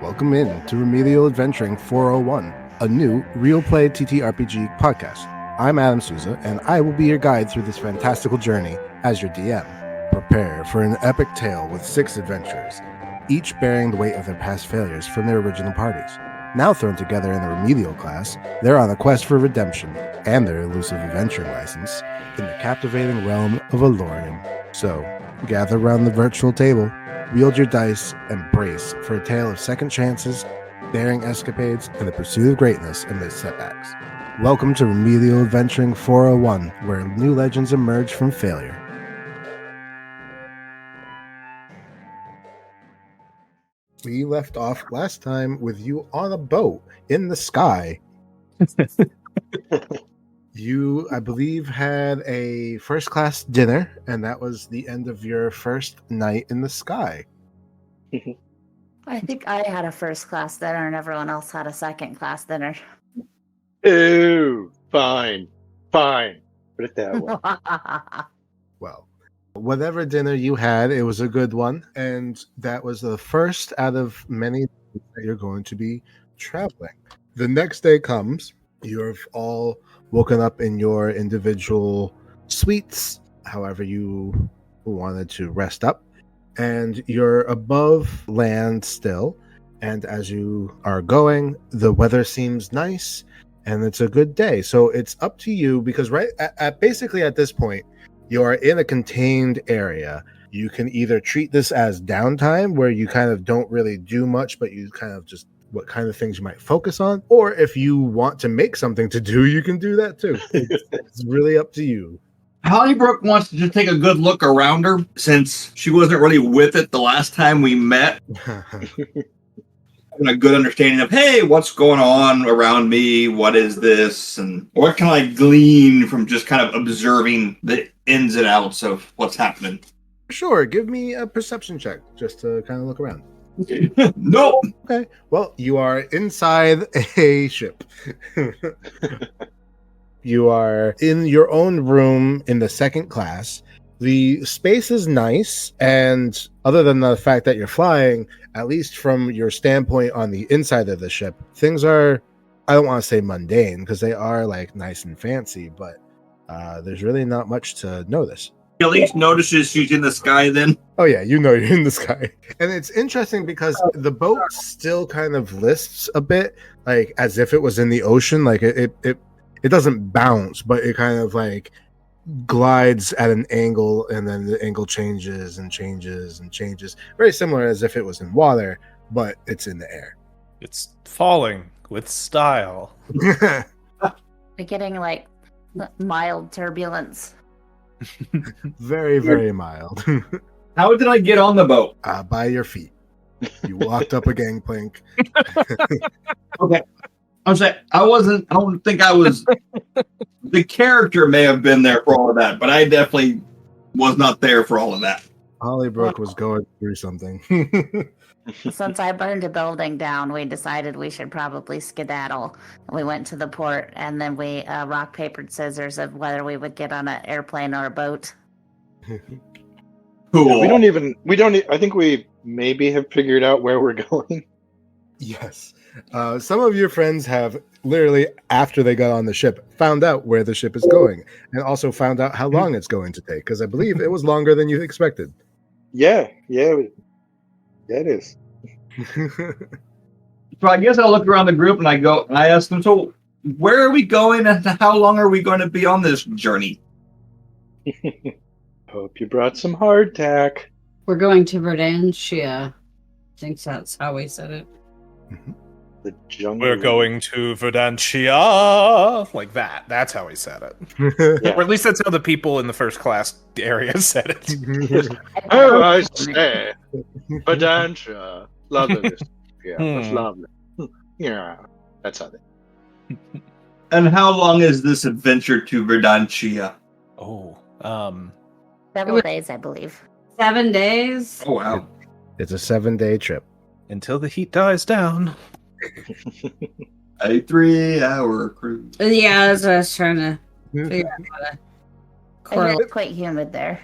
Welcome in to Remedial Adventuring 401, a new real play TTRPG podcast. I'm Adam Souza, and I will be your guide through this fantastical journey as your DM. Prepare for an epic tale with 6 adventurers, each bearing the weight of their past failures from their original parties. Now thrown together in the remedial class, they're on a quest for redemption and their elusive adventuring license in the captivating realm of Alorium. So, gather around the virtual table, wield your dice, and brace for a tale of second chances, daring escapades, and the pursuit of greatness amidst setbacks. Welcome to Remedial Adventuring 401, where new legends emerge from failure. We left off last time with you on a boat in the sky. You, I believe, had a first-class dinner, and that was the end of your first night in the sky. I think I had a first-class dinner, and everyone else had a second-class dinner. Ooh, fine. Put it that way. Well, whatever dinner you had, it was a good one, and that was the first out of many that you're going to be traveling. The next day comes, you've all woken up in your individual suites, however you wanted to rest up, and you're above land still, and as you are going, the weather seems nice, and it's a good day. So it's up to you, because right at basically at this point, you are in a contained area. You can either treat this as downtime, where you kind of don't really do much, but you kind of just what kind of things you might focus on, or if you want to make something to do, you can do that too. It's really up to you. Hollybrook wants to just take a good look around her, since she wasn't really with it the last time we met. Having a good understanding of, hey, what's going on around me? What is this? And what can I glean from just kind of observing the ins and outs of what's happening? Sure, give me a perception check just to kind of look around. Nope. Okay, well, you are inside a ship. You are in your own room in the second class. The space is nice, and other than the fact that you're flying, at least from your standpoint on the inside of the ship, things are, I don't want to say mundane, because they are like nice and fancy, but there's really not much to notice. At least notices she's in the sky then. Oh yeah, you know you're in the sky. And it's interesting because the boat still kind of lisps a bit, like as if it was in the ocean. Like it doesn't bounce, but it kind of like glides at an angle, and then the angle changes and changes and changes. Very similar as if it was in water, but it's in the air. It's falling with style. We're getting like mild turbulence. Very, very mild. How did I get on the boat? By your feet. You walked up a gangplank. Okay. I'm saying I don't think I was. The character may have been there for all of that, but I definitely was not there for all of that. Hollybrook was going through something. Since I burned a building down, we decided we should probably skedaddle. We went to the port, and then we rock, paper, scissors of whether we would get on an airplane or a boat. Cool. We don't. I think we maybe have figured out where we're going. Yes. Some of your friends have literally, after they got on the ship, found out where the ship is going, and also found out how long it's going to take, because I believe it was longer than you expected. Yeah, it is. So I guess I'll look around the group and I ask them, so where are we going and how long are we going to be on this journey? Hope you brought some hardtack. We're going to Verdantia. I think that's how we said it. The jungle. We're going to Verdantia. Like that. That's how he said it. Yeah. Or at least that's how the people in the first class area said it. Oh, I say, Verdantia. Lovely. Yeah, that's lovely. Yeah, that's how they. And how long is this adventure to Verdantia? Oh, Several days, I believe. 7 days. Oh, wow. It's a 7-day trip. until the heat dies down. A 3-hour cruise. Yeah, that's what I was trying to figure out how to I hear correlate. it's quite humid there.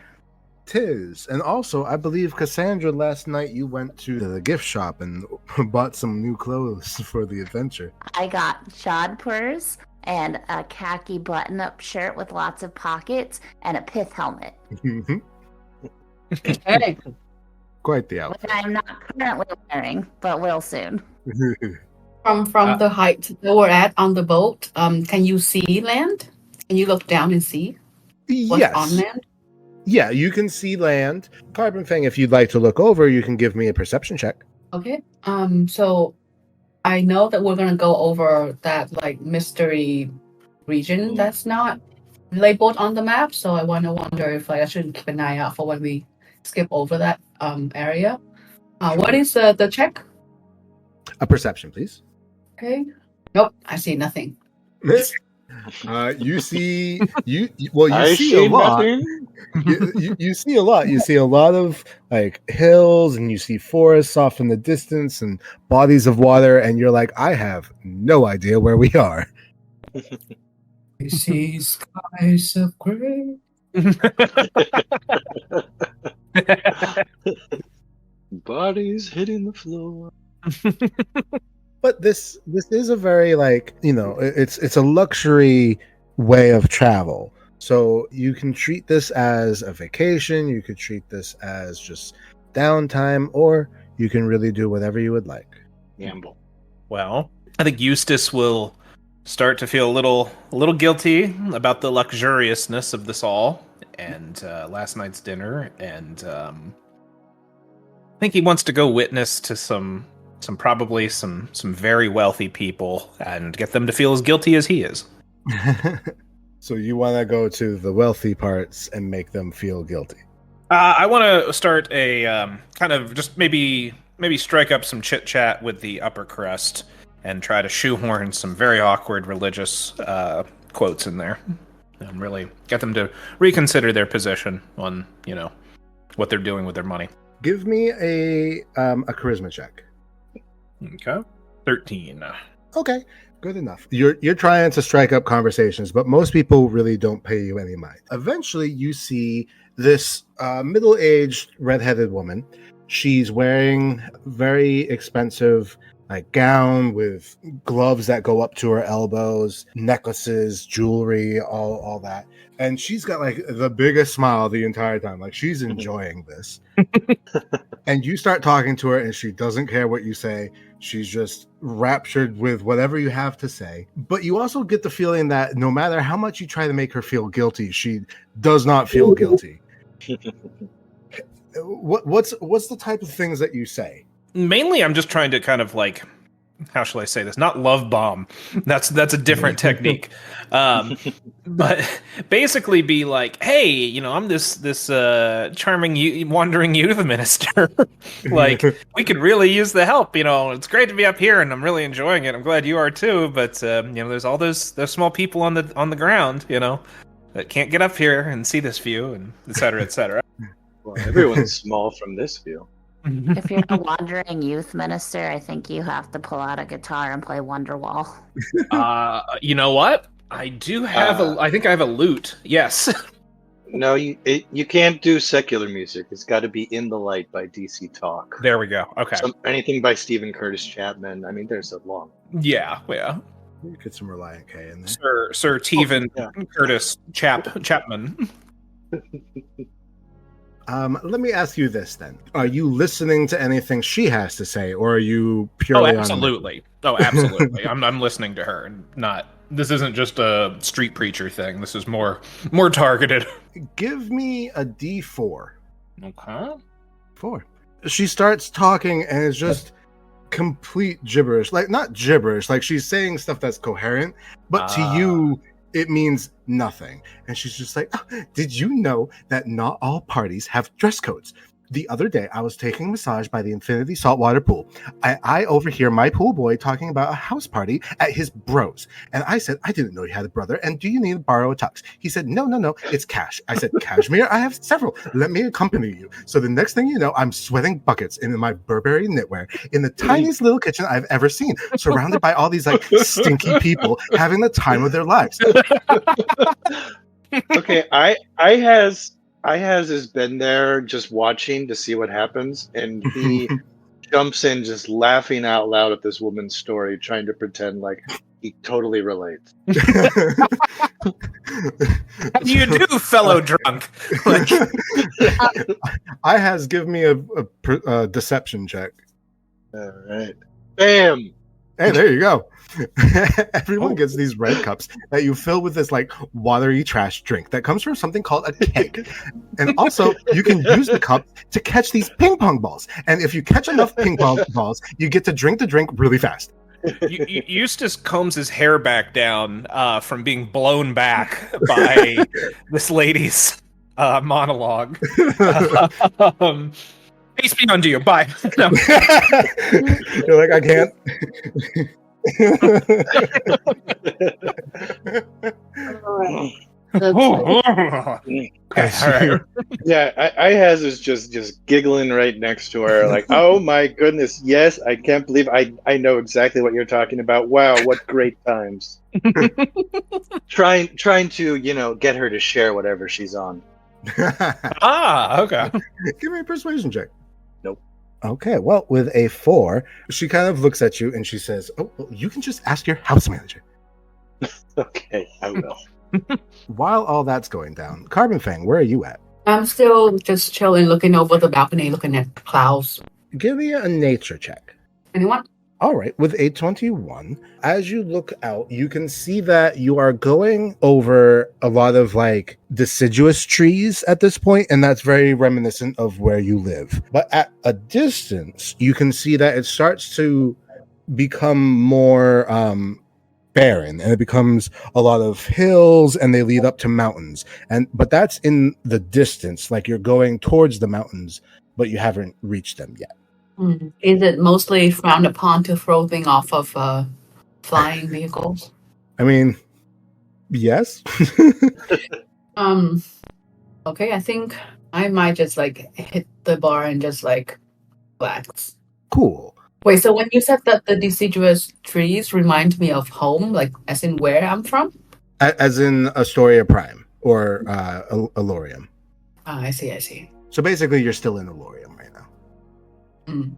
'Tis. And also, I believe, Cassandra, last night you went to the gift shop and bought some new clothes for the adventure. I got jodhpurs and a khaki button-up shirt with lots of pockets and a pith helmet, Okay. Quite the outfit. which I'm not currently wearing, but will soon. From the height that we're at on the boat, can you see land? Can you look down and see what's Yes. on land? Yeah, you can see land. Carbon Fang, if you'd like to look over, you can give me a perception check. Okay. So I know that we're gonna go over that like mystery region that's not labeled on the map. So I wonder if I should keep an eye out for when we skip over that area. What is the check? A perception, please. Okay. Nope, I see nothing. You see, you I see see a lot. nothing. You see a lot. You see a lot of like hills, and you see forests off in the distance, and bodies of water, and you're like, I have no idea where we are. I see skies of gray. Bodies hitting the floor. But this is a very it's a luxury way of travel. So you can treat this as a vacation, you could treat this as just downtime, or you can really do whatever you would like. Gamble. Well, I think Eustace will start to feel a little guilty about the luxuriousness of this all and last night's dinner, and I think he wants to go witness to some probably some very wealthy people and get them to feel as guilty as he is. So you want to go to the wealthy parts and make them feel guilty. I want to start a kind of just maybe strike up some chit chat with the upper crust and try to shoehorn some very awkward religious quotes in there, and really get them to reconsider their position on what they're doing with their money. Give me a charisma check. Okay, 13. Okay, good enough. You're trying to strike up conversations, but most people really don't pay you any mind. Eventually, you see this middle-aged redheaded woman. She's wearing very expensive gown with gloves that go up to her elbows, necklaces, jewelry, all that. And she's got the biggest smile the entire time. She's enjoying this. And you start talking to her and she doesn't care what you say. She's just raptured with whatever you have to say. But you also get the feeling that no matter how much you try to make her feel guilty, she does not feel guilty. What's the type of things that you say? Mainly, I'm just trying to kind of how shall I say this? Not love bomb. That's a different technique. But basically be like, hey, I'm this charming wandering youth minister. We could really use the help. It's great to be up here, and I'm really enjoying it. I'm glad you are too. But there's all those small people on the ground, that can't get up here and see this view, and et cetera, et cetera. Well, everyone's small from this view. If you're a wandering youth minister, I think you have to pull out a guitar and play Wonderwall. You know what? I do have I think I have a lute. Yes. No, you can't do secular music. It's got to be In the Light by DC Talk. There we go. Okay. Anything by Stephen Curtis Chapman. I mean, there's a long. Yeah. You get some Reliant K in there. Sir Teven Curtis Chapman. Let me ask you this then: are you listening to anything she has to say, or are you purely? Oh, absolutely. I'm listening to her, and not. This isn't just a street preacher thing. This is more targeted. Give me a D4. Okay. 4. She starts talking, and it's just complete gibberish. Not gibberish. She's saying stuff that's coherent, but to you, it means nothing. And she's just like, oh, did you know that not all parties have dress codes? The other day, I was taking a massage by the Infinity Saltwater Pool. I overhear my pool boy talking about a house party at his bros. And I said, I didn't know you had a brother. And do you need to borrow a tux? He said, no, it's cash. I said, cashmere? I have several. Let me accompany you. So the next thing you know, I'm sweating buckets in my Burberry knitwear in the tiniest little kitchen I've ever seen, surrounded by all these stinky people having the time of their lives. Okay, I Ihaz has been there just watching to see what happens, and he jumps in just laughing out loud at this woman's story, trying to pretend like he totally relates. How do you do, fellow drunk? Like, Ihaz, give me a deception check. All right. Bam! Hey, there you go. Everyone gets these red cups that you fill with this like watery trash drink that comes from something called a keg. And also, you can use the cup to catch these ping pong balls. And if you catch enough ping pong balls, you get to drink the drink really fast. Eustace combs his hair back down from being blown back by this lady's monologue. Peace be unto you. Bye. No. You're like, I can't. That's Okay, all right. Yeah, Ihaz is just giggling right next to her, like, "Oh my goodness, yes, I can't believe I know exactly what you're talking about. Wow, what great times." trying to get her to share whatever she's on. Okay. Give me a persuasion check. Nope. Okay, well, with a 4, she kind of looks at you and she says, "Oh, well, you can just ask your house manager." Okay, I will. While all that's going down, Carbon Fang, where are you at? I'm still just chilling, looking over the balcony, looking at clouds. Give me a nature check. Anyone? All right, with a 21, as you look out, you can see that you are going over a lot of like deciduous trees at this point, and that's very reminiscent of where you live. But at a distance, you can see that it starts to become more barren, and it becomes a lot of hills, and they lead up to mountains. But that's in the distance, like you're going towards the mountains, but you haven't reached them yet. Is it mostly frowned upon to throw things off of flying vehicles? I mean, yes. Okay, I think I might just like hit the bar and just like relax. Cool. Wait, so when you said that the deciduous trees remind me of home, like as in where I'm from? As in Astoria Prime or Alorium. Ah, I see. So basically, you're still in Alorium right now. Mm.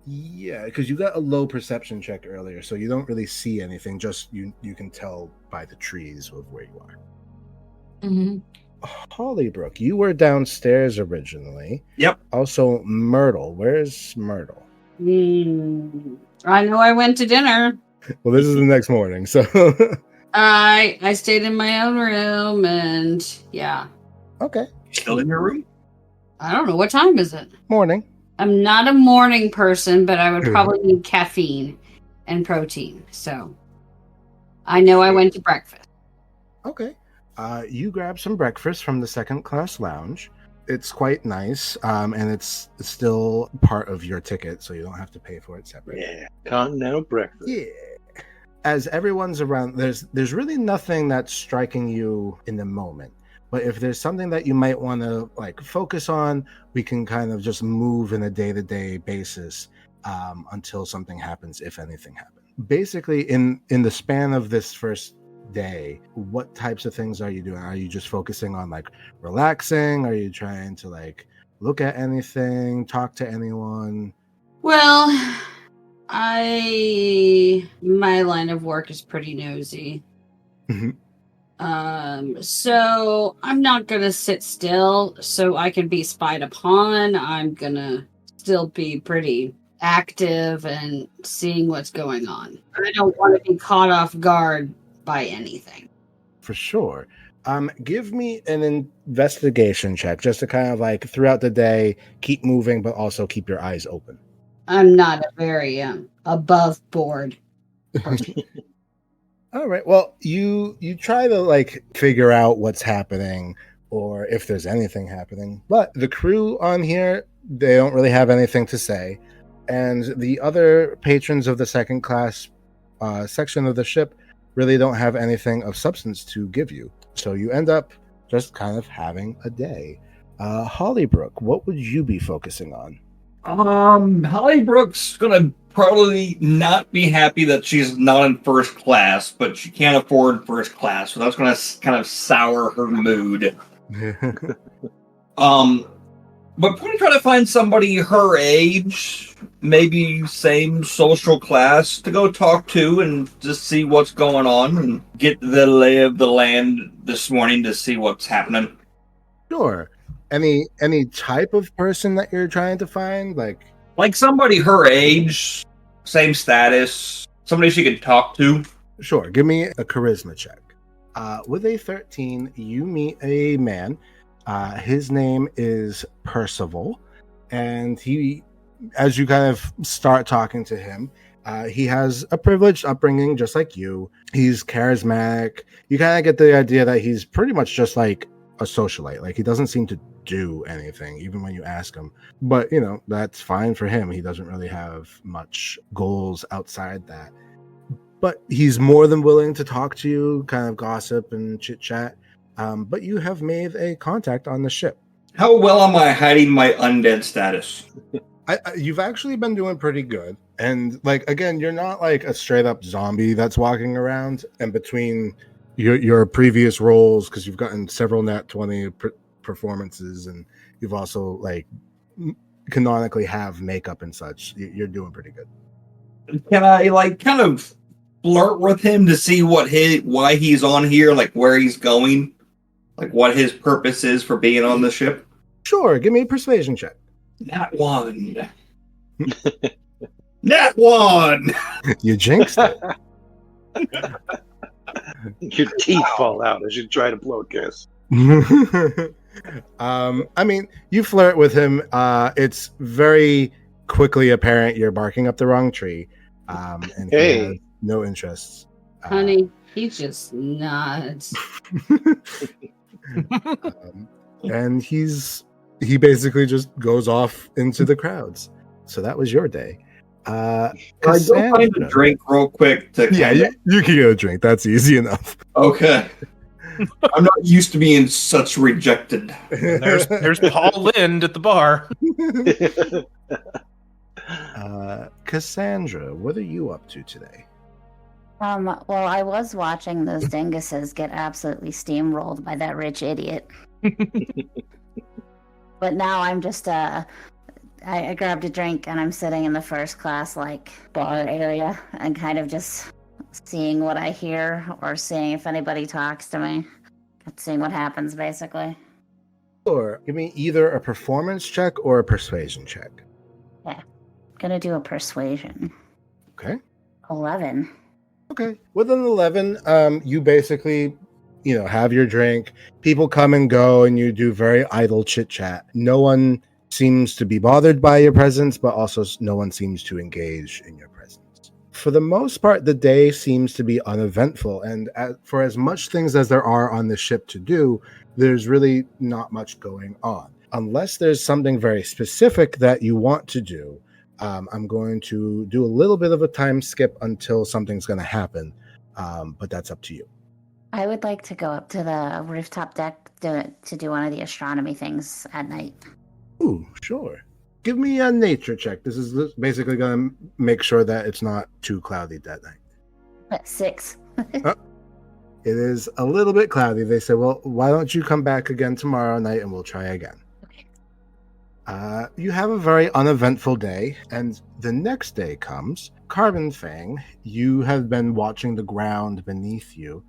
Yeah, because you got a low perception check earlier, so you don't really see anything. Just you can tell by the trees of where you are. Mm-hmm. Hollybrook, you were downstairs originally. Yep. Also, Myrtle. Where's Myrtle? I know I went to dinner. Well, this is the next morning, so. I stayed in my own room, and yeah. Okay. Still in your room? I don't know, what time is it? Morning. I'm not a morning person, but I would probably need caffeine and protein. So I know I went to breakfast. Okay. You grab some breakfast from the second class lounge. It's quite nice, and it's still part of your ticket, so you don't have to pay for it separate. Yeah, continental breakfast. Yeah. As everyone's around, there's really nothing that's striking you in the moment. But if there's something that you might want to like focus on, we can kind of just move in a day-to-day basis until something happens, if anything happens. Basically, in the span of this first day, what types of things are you doing? Are you just focusing on like relaxing? Are you trying to like look at anything, talk to anyone? Well, my line of work is pretty nosy. Mm-hmm. So I'm not gonna sit still so I can be spied upon. I'm gonna still be pretty active and seeing what's going on. I don't want to be caught off guard by anything. For sure. Give me an investigation check just to kind of like throughout the day keep moving, but also keep your eyes open. I'm not a very above board person. All right. Well, you try to like figure out what's happening or if there's anything happening, but the crew on here, they don't really have anything to say, and the other patrons of the second class section of the ship really don't have anything of substance to give you. So you end up just kind of having a day. Hollybrook, what would you be focusing on? Hollybrook's gonna probably not be happy that she's not in first class, but she can't afford first class, so that's gonna kind of sour her mood. But probably try to find somebody her age, maybe same social class, to go talk to and just see what's going on and get the lay of the land this morning to see what's happening. Sure. Any type of person that you're trying to find? Like somebody her age, same status, somebody she could talk to. Sure. Give me a charisma check. With a 13, you meet a man. His name is Percival, and as you kind of start talking to him, he has a privileged upbringing just like you. He's charismatic. You kind of get the idea that he's pretty much just like a socialite. Like, he doesn't seem to do anything, even when you ask him. But, that's fine for him. He doesn't really have much goals outside that. But he's more than willing to talk to you, kind of gossip and chit-chat. But you have made a contact on the ship. How well am I hiding my undead status? You've actually been doing pretty good. And, again, you're not like a straight-up zombie that's walking around. And between your previous roles, because you've gotten several nat 20 performances, and you've also, canonically have makeup and such, you're doing pretty good. Can I, kind of flirt with him to see why he's on here, where he's going? What his purpose is for being on the ship? Sure, give me a persuasion check. Nat 1. Nat 1! You jinxed it. Your teeth fall out as you try to blow a kiss. You flirt with him. It's very quickly apparent you're barking up the wrong tree. And he has no interests. Honey, he's just nuts. And he basically just goes off into the crowds. So that was your day. Can I go find a drink real quick? You can get a drink. That's easy enough. Okay. I'm not used to being such rejected. There's Paul Lind at the bar. Cassandra, what are you up to today? Well, I was watching those dinguses get absolutely steamrolled by that rich idiot. But now I'm just I grabbed a drink and I'm sitting in the first class bar area and kind of just seeing what I hear or seeing if anybody talks to me. Seeing what happens, basically. Sure. Give me either a performance check or a persuasion check. Yeah. Gonna do a persuasion. Okay. 11. Okay. With an 11, you basically, have your drink. People come and go, and you do very idle chit chat. No one seems to be bothered by your presence, but also no one seems to engage in your presence. For the most part, the day seems to be uneventful, and for as much things as there are on the ship to do, there's really not much going on. Unless there's something very specific that you want to do, I'm going to do a little bit of a time skip until something's going to happen, but that's up to you. I would like to go up to the rooftop deck to do one of the astronomy things at night. Ooh, sure. Give me a nature check. This is basically going to make sure that it's not too cloudy that night. 6. It is a little bit cloudy. They said, well, why don't you come back again tomorrow night and we'll try again. Okay. You have a very uneventful day, and the next day comes. Carbon Fang, you have been watching the ground beneath you,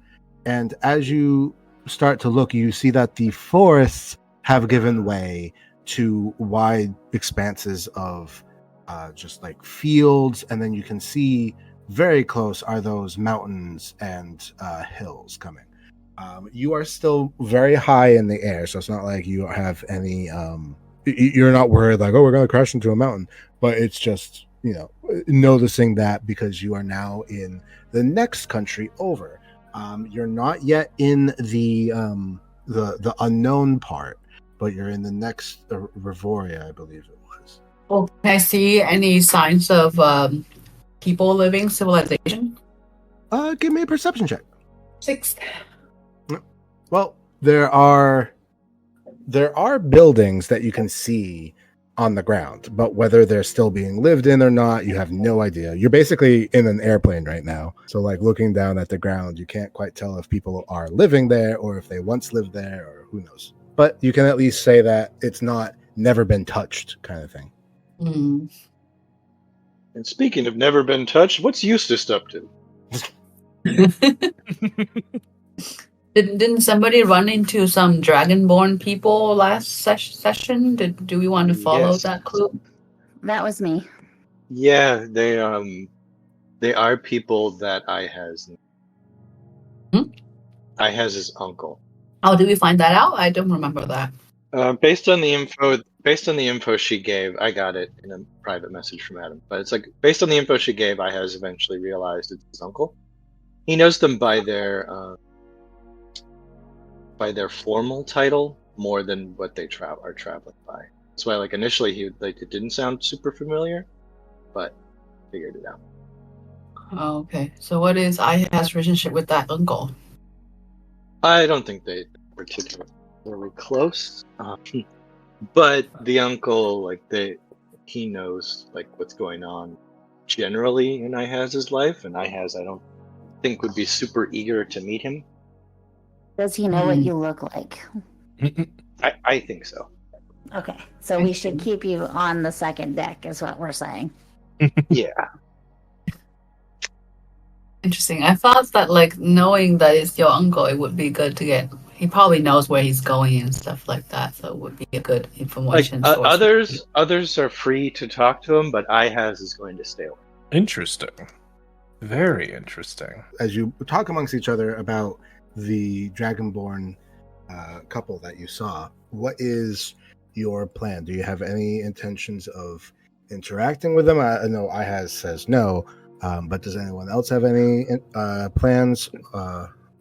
and as you start to look, you see that the forests have given way to wide expanses of just fields, and then you can see very close are those mountains and hills coming. You are still very high in the air, so it's not like you have any you're not worried we're going to crash into a mountain, but it's just noticing that because you are now in the next country over. You're not yet in the unknown part, but you're in the next Revoria, I believe it was. Well, can I see any signs of people living civilization? Give me a perception check. 6. Well, there are buildings that you can see on the ground, but whether they're still being lived in or not, you have no idea. You're basically in an airplane right now, so looking down at the ground, you can't quite tell if people are living there or if they once lived there, or who knows. but you can at least say that it's not never been touched kind of thing. Hmm. And speaking of never been touched, what's Eustace up to? Didn't somebody run into some dragonborn people last session? Do we want to follow Yes. that clue? That was me. Yeah, they are people that I has his uncle. Oh, did we find that out? I don't remember that. Based on the info she gave, I got it in a private message from Adam. But it's like based on the info she gave, I has eventually realized it's his uncle. He knows them by their formal title more than what they are traveling by. That's why, like initially, it didn't sound super familiar, but figured it out. Oh, okay. So what is IHA's relationship with that uncle? I don't think they particularly close, but the uncle, he knows what's going on generally in IHAZ's life, and IHAZ I don't think would be super eager to meet him. Does he know what you look like? I think so. Okay, so we should keep you on the second deck, is what we're saying. Yeah. Interesting. I thought that knowing that it's your uncle, it would be good to get. He probably knows where he's going and stuff like that, so it would be a good information source. Others are free to talk to him, but IHAZ is going to stay away. Interesting. Very interesting. As you talk amongst each other about the Dragonborn couple that you saw, what is your plan? Do you have any intentions of interacting with them? I know IHAZ says no, but does anyone else have any plans?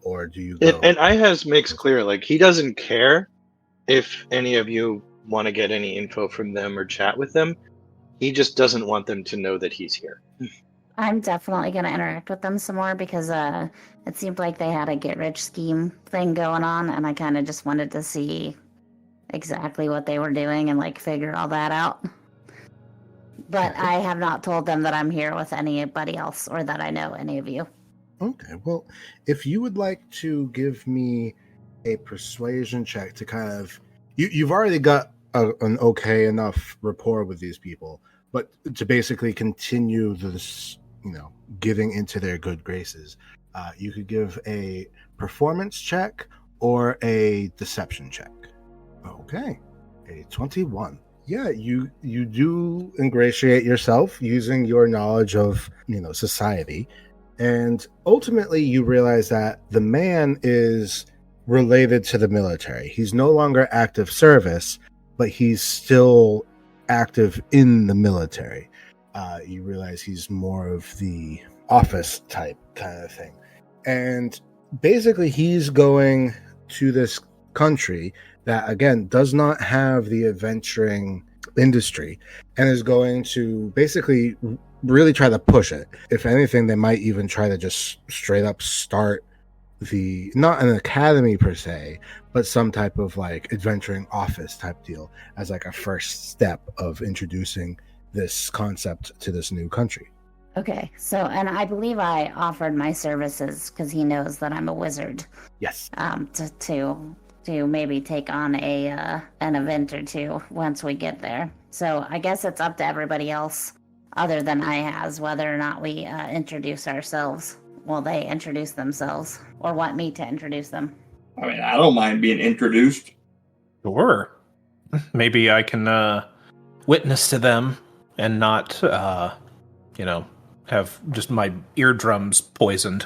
Or do you go? And IHAZ makes clear, he doesn't care if any of you want to get any info from them or chat with them. He just doesn't want them to know that he's here. I'm definitely going to interact with them some more because it seemed like they had a get-rich scheme thing going on, and I kind of just wanted to see exactly what they were doing and figure all that out. But I have not told them that I'm here with anybody else or that I know any of you. Okay, well, if you would like to give me a persuasion check to kind of... You've already got an okay enough rapport with these people, but to basically continue this, getting into their good graces, you could give a performance check or a deception check. Okay, a 21. Yeah, you do ingratiate yourself using your knowledge of, society. And ultimately, you realize that the man is related to the military. He's no longer active service, but he's still active in the military. You realize he's more of the office type kind of thing. And basically, he's going to this country that, again, does not have the adventuring industry and is going to basically really try to push it. If anything, they might even try to just straight up start not an academy per se, but some type of adventuring office type deal as a first step of introducing this concept to this new country. Okay, so, and I believe I offered my services because he knows that I'm a wizard. Yes. To maybe take on an event or two once we get there. So I guess it's up to everybody else other than IHAZ whether or not we introduce ourselves. Will they introduce themselves or want me to introduce them? I mean, I don't mind being introduced. Sure. Maybe I can witness to them and not, have just my eardrums poisoned.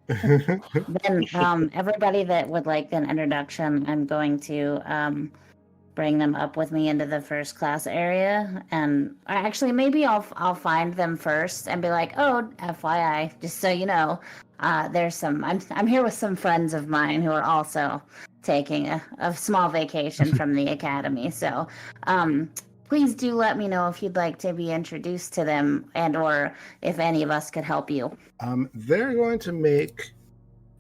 Then everybody that would like an introduction, I'm going to bring them up with me into the first class area, and actually maybe I'll find them first and be like, oh, FYI, just so you know, there's some I'm here with some friends of mine who are also taking a small vacation from the academy, so please do let me know if you'd like to be introduced to them and or if any of us could help you. They're going to make,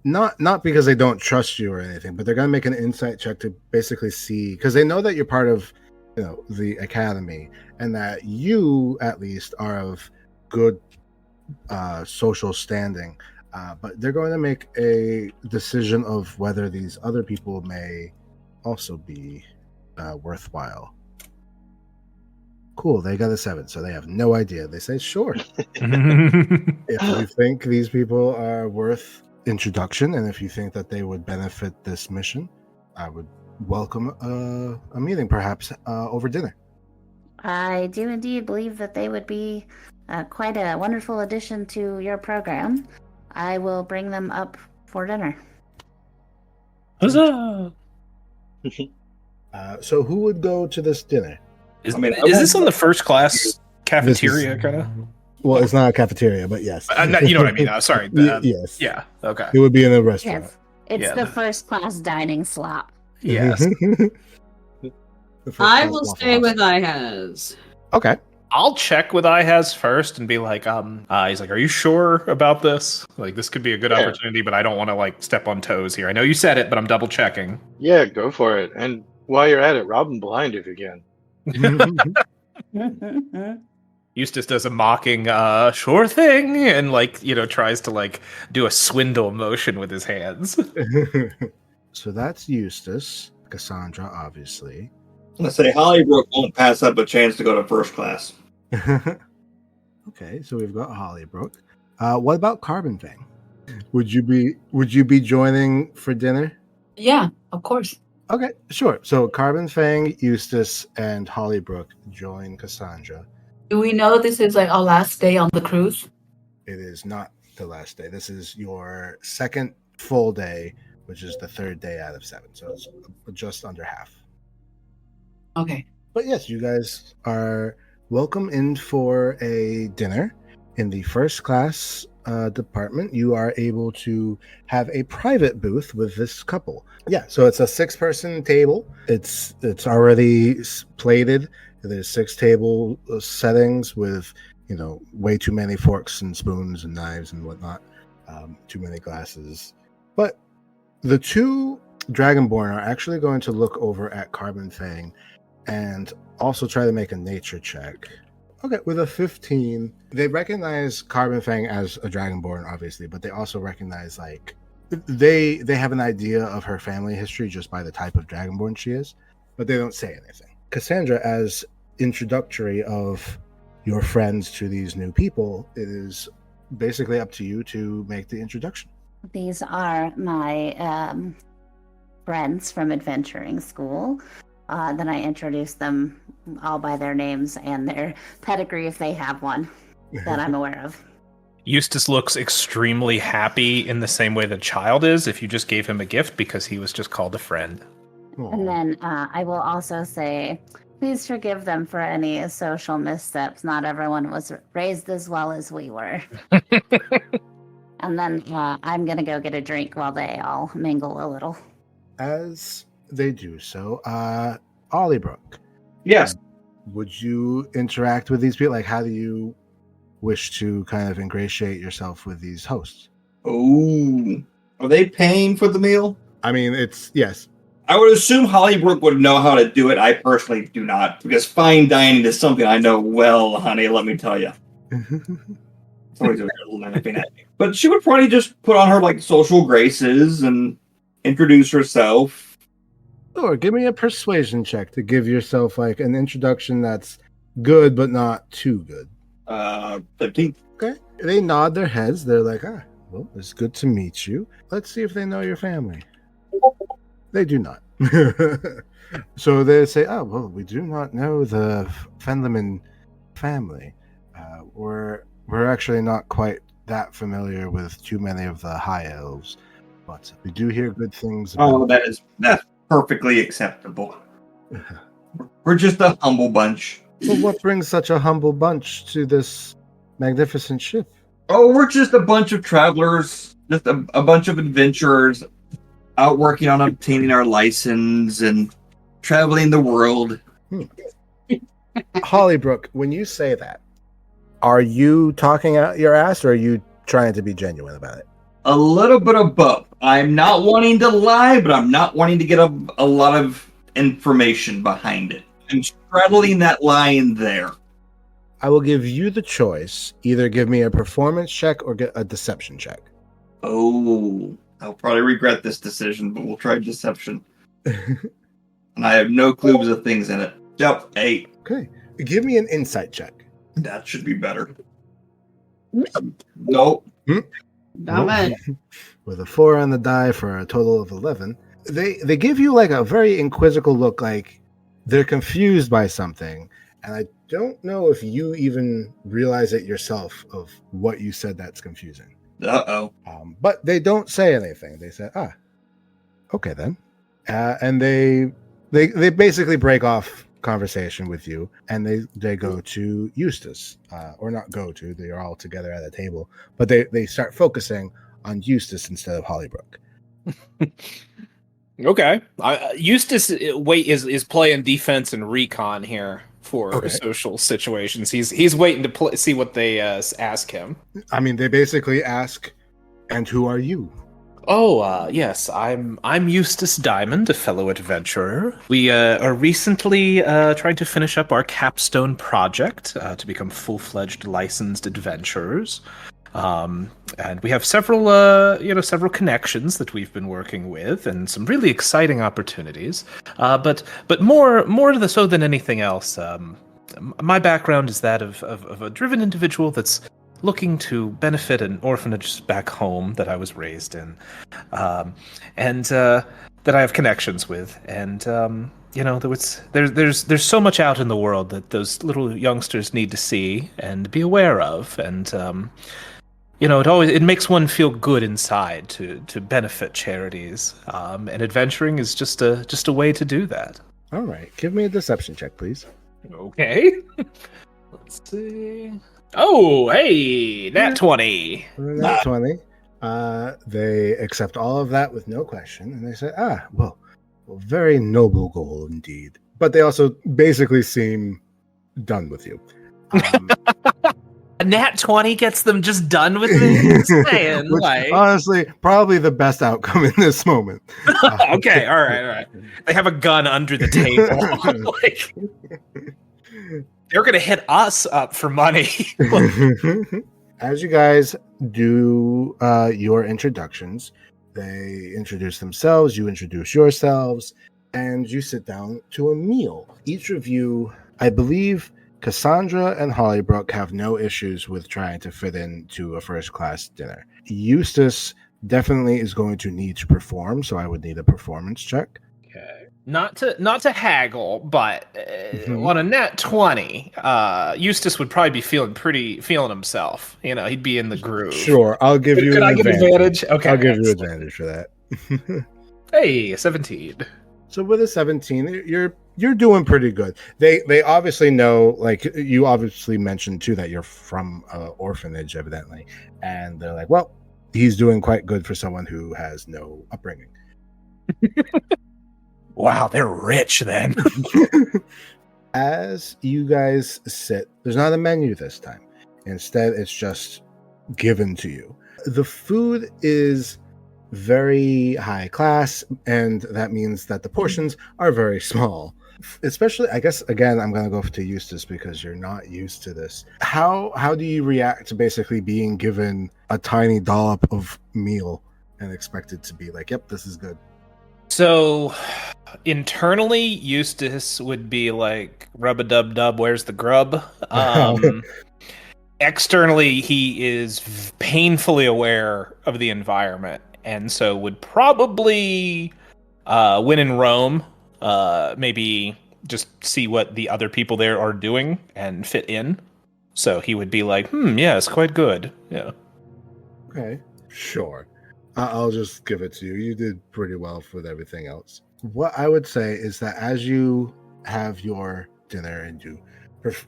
not because they don't trust you or anything, but they're going to make an insight check to basically see, because they know that you're part of, the academy, and that you at least are of good social standing. But they're going to make a decision of whether these other people may also be worthwhile. Cool, they got a 7, so they have no idea. They say, sure. If you think these people are worth introduction, and if you think that they would benefit this mission, I would welcome a meeting, perhaps over dinner. I do indeed believe that they would be quite a wonderful addition to your program. I will bring them up for dinner. Huzzah! So who would go to this dinner? Is this on the first class cafeteria kind of? Well, it's not a cafeteria, but yes. You know what I mean. Sorry. Yes. Yeah. Okay. It would be in a restaurant. Yes, it's the first class dining slot. Yes. I will stay with IHAS. Okay. I'll check with IHAS first and be like, he's like, are you sure about this? Like, this could be a good opportunity, but I don't want to like step on toes here. I know you said it, but I'm double checking. Yeah, go for it. And while you're at it, rob them blind if you can. Eustace does a mocking, sure thing, and like, tries to like do a swindle motion with his hands. So that's Eustace. Cassandra, obviously. Let's say Hollybrook won't pass up a chance to go to first class. Okay, so we've got Hollybrook. What about Carbon Fang? Would you be joining for dinner? Yeah, of course. Okay, sure. So Carbon Fang, Eustace, and Hollybrook join Cassandra. Do we know this is like our last day on the cruise? It is not the last day. This is your second full day, which is the third day out of 7. So it's just under half. Okay. But yes, you guys are welcome in for a dinner in the first class department. You are able to have a private booth with this couple. Yeah, so it's a 6-person table. It's already plated. There's 6 table settings with way too many forks and spoons and knives and whatnot. Too many glasses. But the 2 Dragonborn are actually going to look over at Carbon Fang and also try to make a nature check. Okay, with a 15, they recognize Carbon Fang as a Dragonborn, obviously, but they also recognize they have an idea of her family history just by the type of Dragonborn she is, but they don't say anything. Cassandra, as introductory of your friends to these new people, it is basically up to you to make the introduction. These are my friends from adventuring school. Then I introduce them all by their names and their pedigree if they have one that I'm aware of. Eustace looks extremely happy in the same way the child is if you just gave him a gift because he was just called a friend. Aww. And then I will also say, please forgive them for any social missteps. Not everyone was raised as well as we were. And then I'm going to go get a drink while they all mingle a little. As they do so, Ollybrook, Yes. would you interact with these people? Like, how do you wish to kind of ingratiate yourself with these hosts? Oh, are they paying for the meal? I mean, yes. I would assume Hollybrook would know how to do it. I personally do not, because fine dining is something I know well, honey, let me tell you. Somebody's over here laughing at me. But she would probably just put on her social graces and introduce herself. Or give me a persuasion check to give yourself an introduction that's good but not too good. 15. Okay. They nod their heads. They're like, well, it's good to meet you. Let's see if they know your family. They do not. So they say, well, we do not know the Fenleman family. We're actually not quite that familiar with too many of the high elves, but we do hear good things about that's perfectly acceptable. We're just a humble bunch. Well, what brings such a humble bunch to this magnificent ship? Oh, we're just a bunch of travelers, just a bunch of adventurers out working on obtaining our license and traveling the world. Hollybrook, when you say that, are you talking out your ass or are you trying to be genuine about it? A little bit of both. I'm not wanting to lie, but I'm not wanting to get a lot of information behind it. I'm straddling that line there. I will give you the choice. Either give me a performance check or get a deception check. Oh, I'll probably regret this decision, but we'll try deception. And I have no clues of things in it. Yep, 8. Okay. Give me an insight check. That should be better. Nope. Damn it. With a 4 on the die for a total of 11. They give you like a very inquisical look, like they're confused by something. And I don't know if you even realize it yourself of what you said that's confusing. Uh-oh. But they don't say anything. They say, okay then. And they basically break off conversation with you, and they go to Eustace, or not go to, they are all together at a table, but they start focusing on Eustace instead of Hollybrook. Okay. Eustace is playing defense and recon here for social situations. He's waiting to see what they ask him. I mean, they basically ask, "And who are you?" Oh, yes, I'm Eustace Diamond, a fellow adventurer. We are recently trying to finish up our capstone project to become full-fledged licensed adventurers. And we have several connections that we've been working with, and some really exciting opportunities. But more so than anything else, my background is that of a driven individual that's looking to benefit an orphanage back home that I was raised in, and that I have connections with. And there's so much out in the world that those little youngsters need to see and be aware of, and it makes one feel good inside to benefit charities, and adventuring is just a way to do that. All right, give me a deception check, please. Okay. Let's see. Oh, hey, nat 20. Nat 20. They accept all of that with no question, and they say, well, very noble goal indeed. But they also basically seem done with you. A nat 20 gets them just done with me? Saying, Which, honestly, probably the best outcome in this moment. Okay, all right. They have a gun under the table. They're going to hit us up for money. As you guys do your introductions, they introduce themselves, you introduce yourselves, and you sit down to a meal. Each of you, I believe, Cassandra and Hollybrook have no issues with trying to fit into a first-class dinner. Eustace definitely is going to need to perform, so I would need a performance check. Okay. Not to haggle, but on a nat 20, Eustace would probably be feeling himself. He'd be in the groove. Sure, I'll give you an advantage. Okay, I'll give you advantage for that. Hey, 17. So with a 17, you're doing pretty good. They obviously know, like you obviously mentioned too, that you're from an orphanage, evidently, and they're like, well, he's doing quite good for someone who has no upbringing. Wow, they're rich then. As you guys sit, there's not a menu this time. Instead, it's just given to you. The food is very high class, and that means that the portions are very small. Especially, I guess, again, I'm going to go to Eustace because you're not used to this. How do you react to basically being given a tiny dollop of meal and expected to be like, yep, this is good? So, internally, Eustace would be like, rub-a-dub-dub, where's the grub? Externally, he is painfully aware of the environment, and so would probably, when in Rome, maybe just see what the other people there are doing and fit in. So he would be like, yeah, it's quite good. Yeah. Okay, sure. I'll just give it to you. You did pretty well with everything else. What I would say is that as you have your dinner and you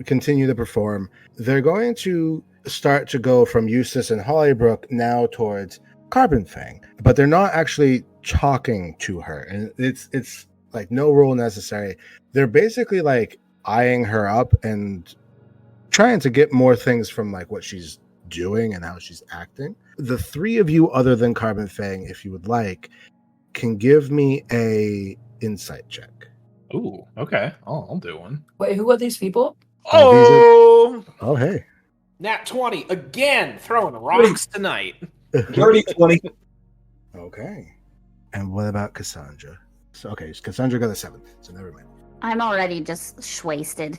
continue to perform, they're going to start to go from Eustace and Hollybrook now towards Carbon Fang, but they're not actually talking to her, and it's like no rule necessary. They're basically like eyeing her up and trying to get more things from like what she's doing and how she's acting. The three of you, other than Carbon Fang, if you would like, can give me a insight check. Ooh, okay. I'll do one. Wait, who are these people? Oh, hey. nat 20 again, throwing rocks tonight. Dirty 20. Okay. And what about Cassandra? So, okay, Cassandra got a 7, so never mind. I'm already just wasted.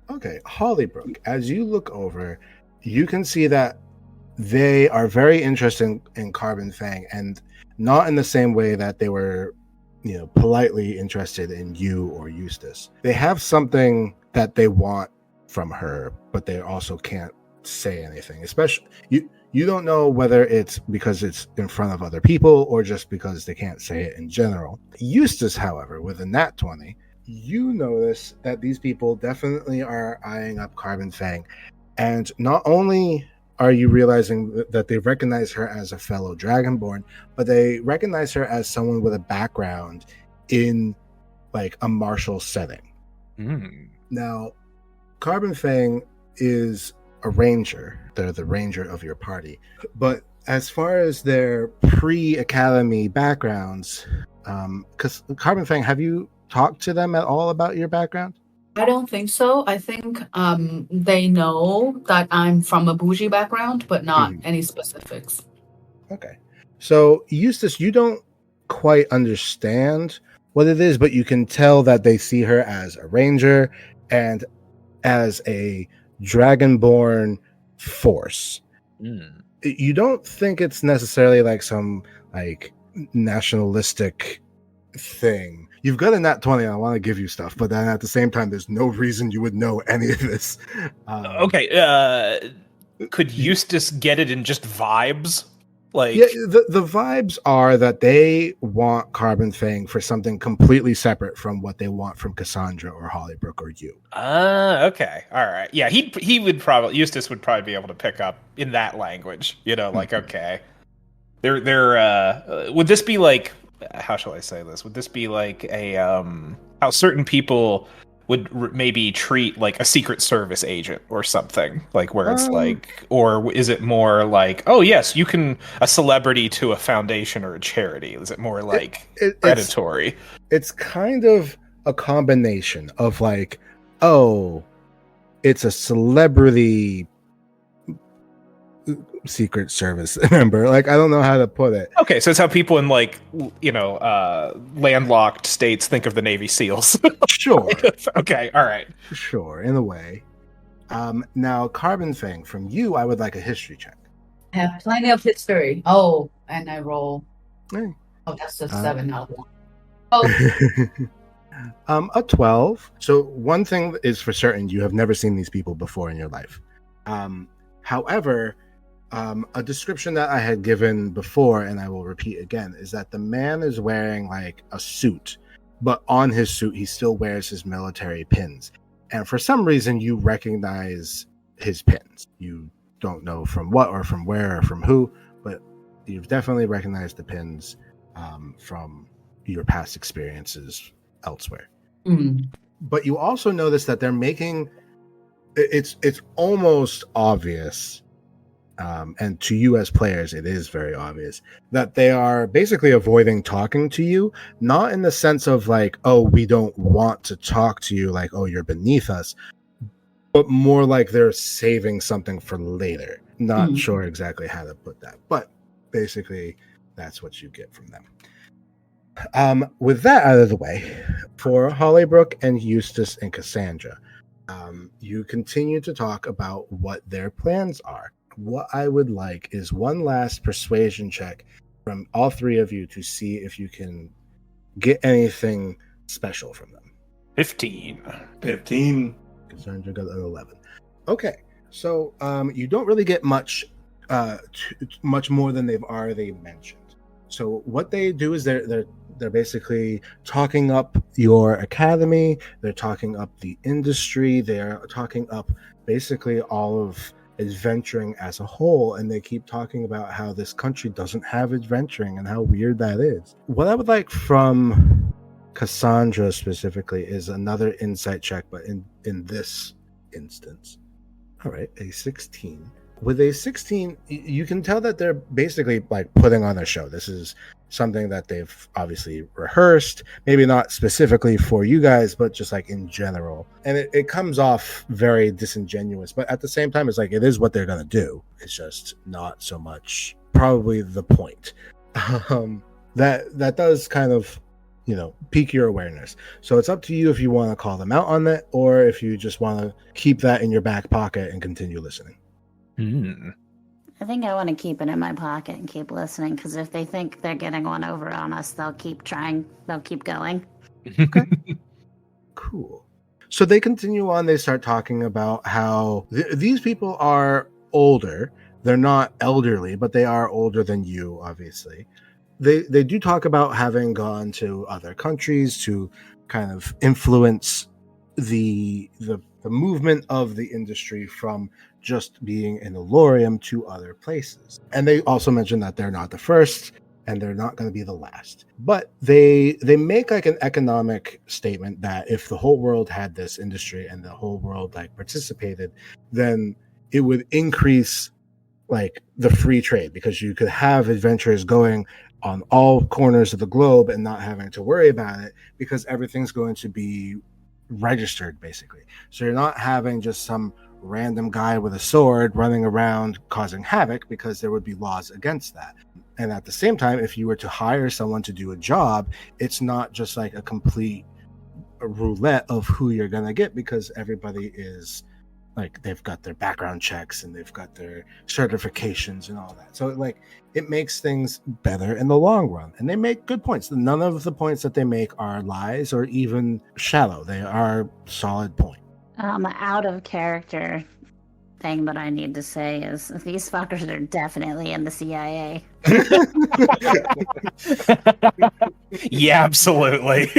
Okay, Hollybrook, as you look over, you can see that they are very interested in Carbon Fang, and not in the same way that they were, politely interested in you or Eustace. They have something that they want from her, but they also can't say anything. Especially, you don't know whether it's because it's in front of other people or just because they can't say it in general. Eustace, however, with a nat 20, you notice that these people definitely are eyeing up Carbon Fang. And not only are you realizing that they recognize her as a fellow Dragonborn, but they recognize her as someone with a background in like a martial setting. Now, Carbon Fang is a ranger. They're the ranger of your party. But as far as their pre-academy backgrounds, because Carbon Fang, have you talked to them at all about your background? I don't think so. I think they know that I'm from a bougie background, but not any specifics. Okay. So, Eustace, you don't quite understand what it is, but you can tell that they see her as a ranger and as a dragonborn force. You don't think it's necessarily like some like nationalistic thing. You've got a nat 20, I want to give you stuff, but then at the same time, there's no reason you would know any of this. Okay, could Eustace get it in just vibes? Like, yeah, the vibes are that they want Carbon Fang for something completely separate from what they want from Cassandra or Hollybrook or you. Okay, all right. Yeah, Eustace would probably be able to pick up in that language. Like, okay, they're would this be like, how shall I say this? Would this be like a how certain people would maybe treat like a Secret Service agent or something, like where it's like, or is it more like, oh yes, you can a celebrity to a foundation or a charity? Is it more like predatory? It's kind of a combination of like, oh, it's a celebrity Secret Service member. Like, I don't know how to put it. Okay, so it's how people in like landlocked states think of the Navy SEALs. Sure. Okay, all right. Sure, in a way. Now, Carbon Fang, from you, I would like a history check. I have plenty of history. Oh, and I roll. Hey. Oh, that's a 7 out of 1. Oh, A 12. So one thing is for certain, you have never seen these people before in your life. However, a description that I had given before, and I will repeat again, is that the man is wearing like a suit, but on his suit, he still wears his military pins. And for some reason, you recognize his pins. You don't know from what or from where or from who, but you've definitely recognized the pins from your past experiences elsewhere. But you also notice that they're making it's almost obvious, and to you as players it is very obvious, that they are basically avoiding talking to you, not in the sense of like, oh, we don't want to talk to you, like, oh, you're beneath us, but more like they're saving something for later. Not sure exactly how to put that, but basically that's what you get from them. With that out of the way, for Hollybrook and Eustace and Cassandra, you continue to talk about what their plans are. What I would like is one last persuasion check from all three of you to see if you can get anything special from them. 15. Cassandra got an 11. Okay, so you don't really get much more than they've already mentioned. So what they do is they're basically talking up your academy, they're talking up the industry, they're talking up basically all of adventuring as a whole, and they keep talking about how this country doesn't have adventuring and how weird that is. What I would like from Cassandra specifically is another insight check, but in this instance. All right, a 16. With a 16, you can tell that they're basically like putting on a show. This is something that they've obviously rehearsed, maybe not specifically for you guys, but just like in general. And it comes off very disingenuous, but at the same time, it's like it is what they're going to do. It's just not so much probably the point. that does kind of, pique your awareness. So it's up to you if you want to call them out on that, or if you just want to keep that in your back pocket and continue listening. I think I want to keep it in my pocket and keep listening, because if they think they're getting one over on us, they'll keep trying. They'll keep going. Okay. Cool. So they continue on. They start talking about how these people are older. They're not elderly, but they are older than you, obviously. They do talk about having gone to other countries to kind of influence the movement of the industry from just being in Elorium to other places. And they also mention that they're not the first and they're not going to be the last. But they make like an economic statement that if the whole world had this industry and the whole world like participated, then it would increase like the free trade, because you could have adventurers going on all corners of the globe and not having to worry about it, because everything's going to be registered basically. So you're not having just some random guy with a sword running around causing havoc, because there would be laws against that. And at the same time, if you were to hire someone to do a job, it's not just like a complete roulette of who you're going to get, because everybody is like, they've got their background checks and they've got their certifications and all that. So like it makes things better in the long run. And they make good points. None of the points that they make are lies or even shallow. They are solid points. Out of character thing that I need to say is these fuckers are definitely in the CIA. Yeah, absolutely.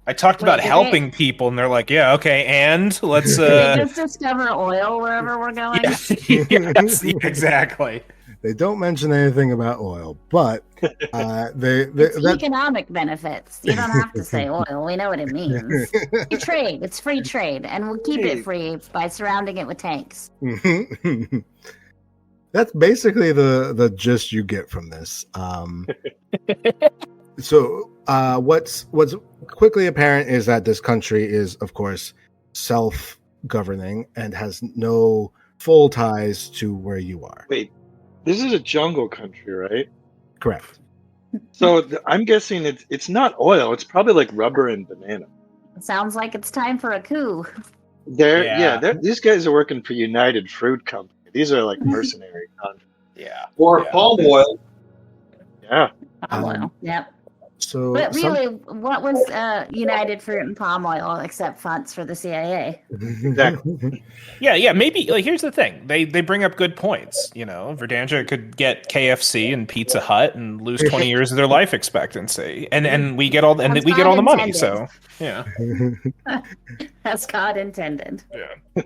I talked about helping people, and they're like, "Yeah, okay, and let's." They just discover oil wherever we're going. Yes, exactly. They don't mention anything about oil, but it's economic benefits. You don't have to say oil. We know what it means. Free trade. It's free trade, and we'll keep it free by surrounding it with tanks. That's basically the gist you get from this. So what's quickly apparent is that this country is, of course, self-governing and has no full ties to where you are. Wait, this is a jungle country, right? Correct. So I'm guessing it's not oil. It's probably like rubber and banana. It sounds like it's time for a coup. These guys are working for United Fruit Company. These are like mercenary contracts. Yeah. Or palm oil. Yeah. Palm oil. Yep. So, but really, what was United Fruit and Palm Oil except funds for the CIA? Exactly. Yeah. Maybe like here's the thing: they bring up good points. Verdantia could get KFC and Pizza Hut and lose 20 years of their life expectancy, and we get all the money. So yeah, as God intended. Yeah.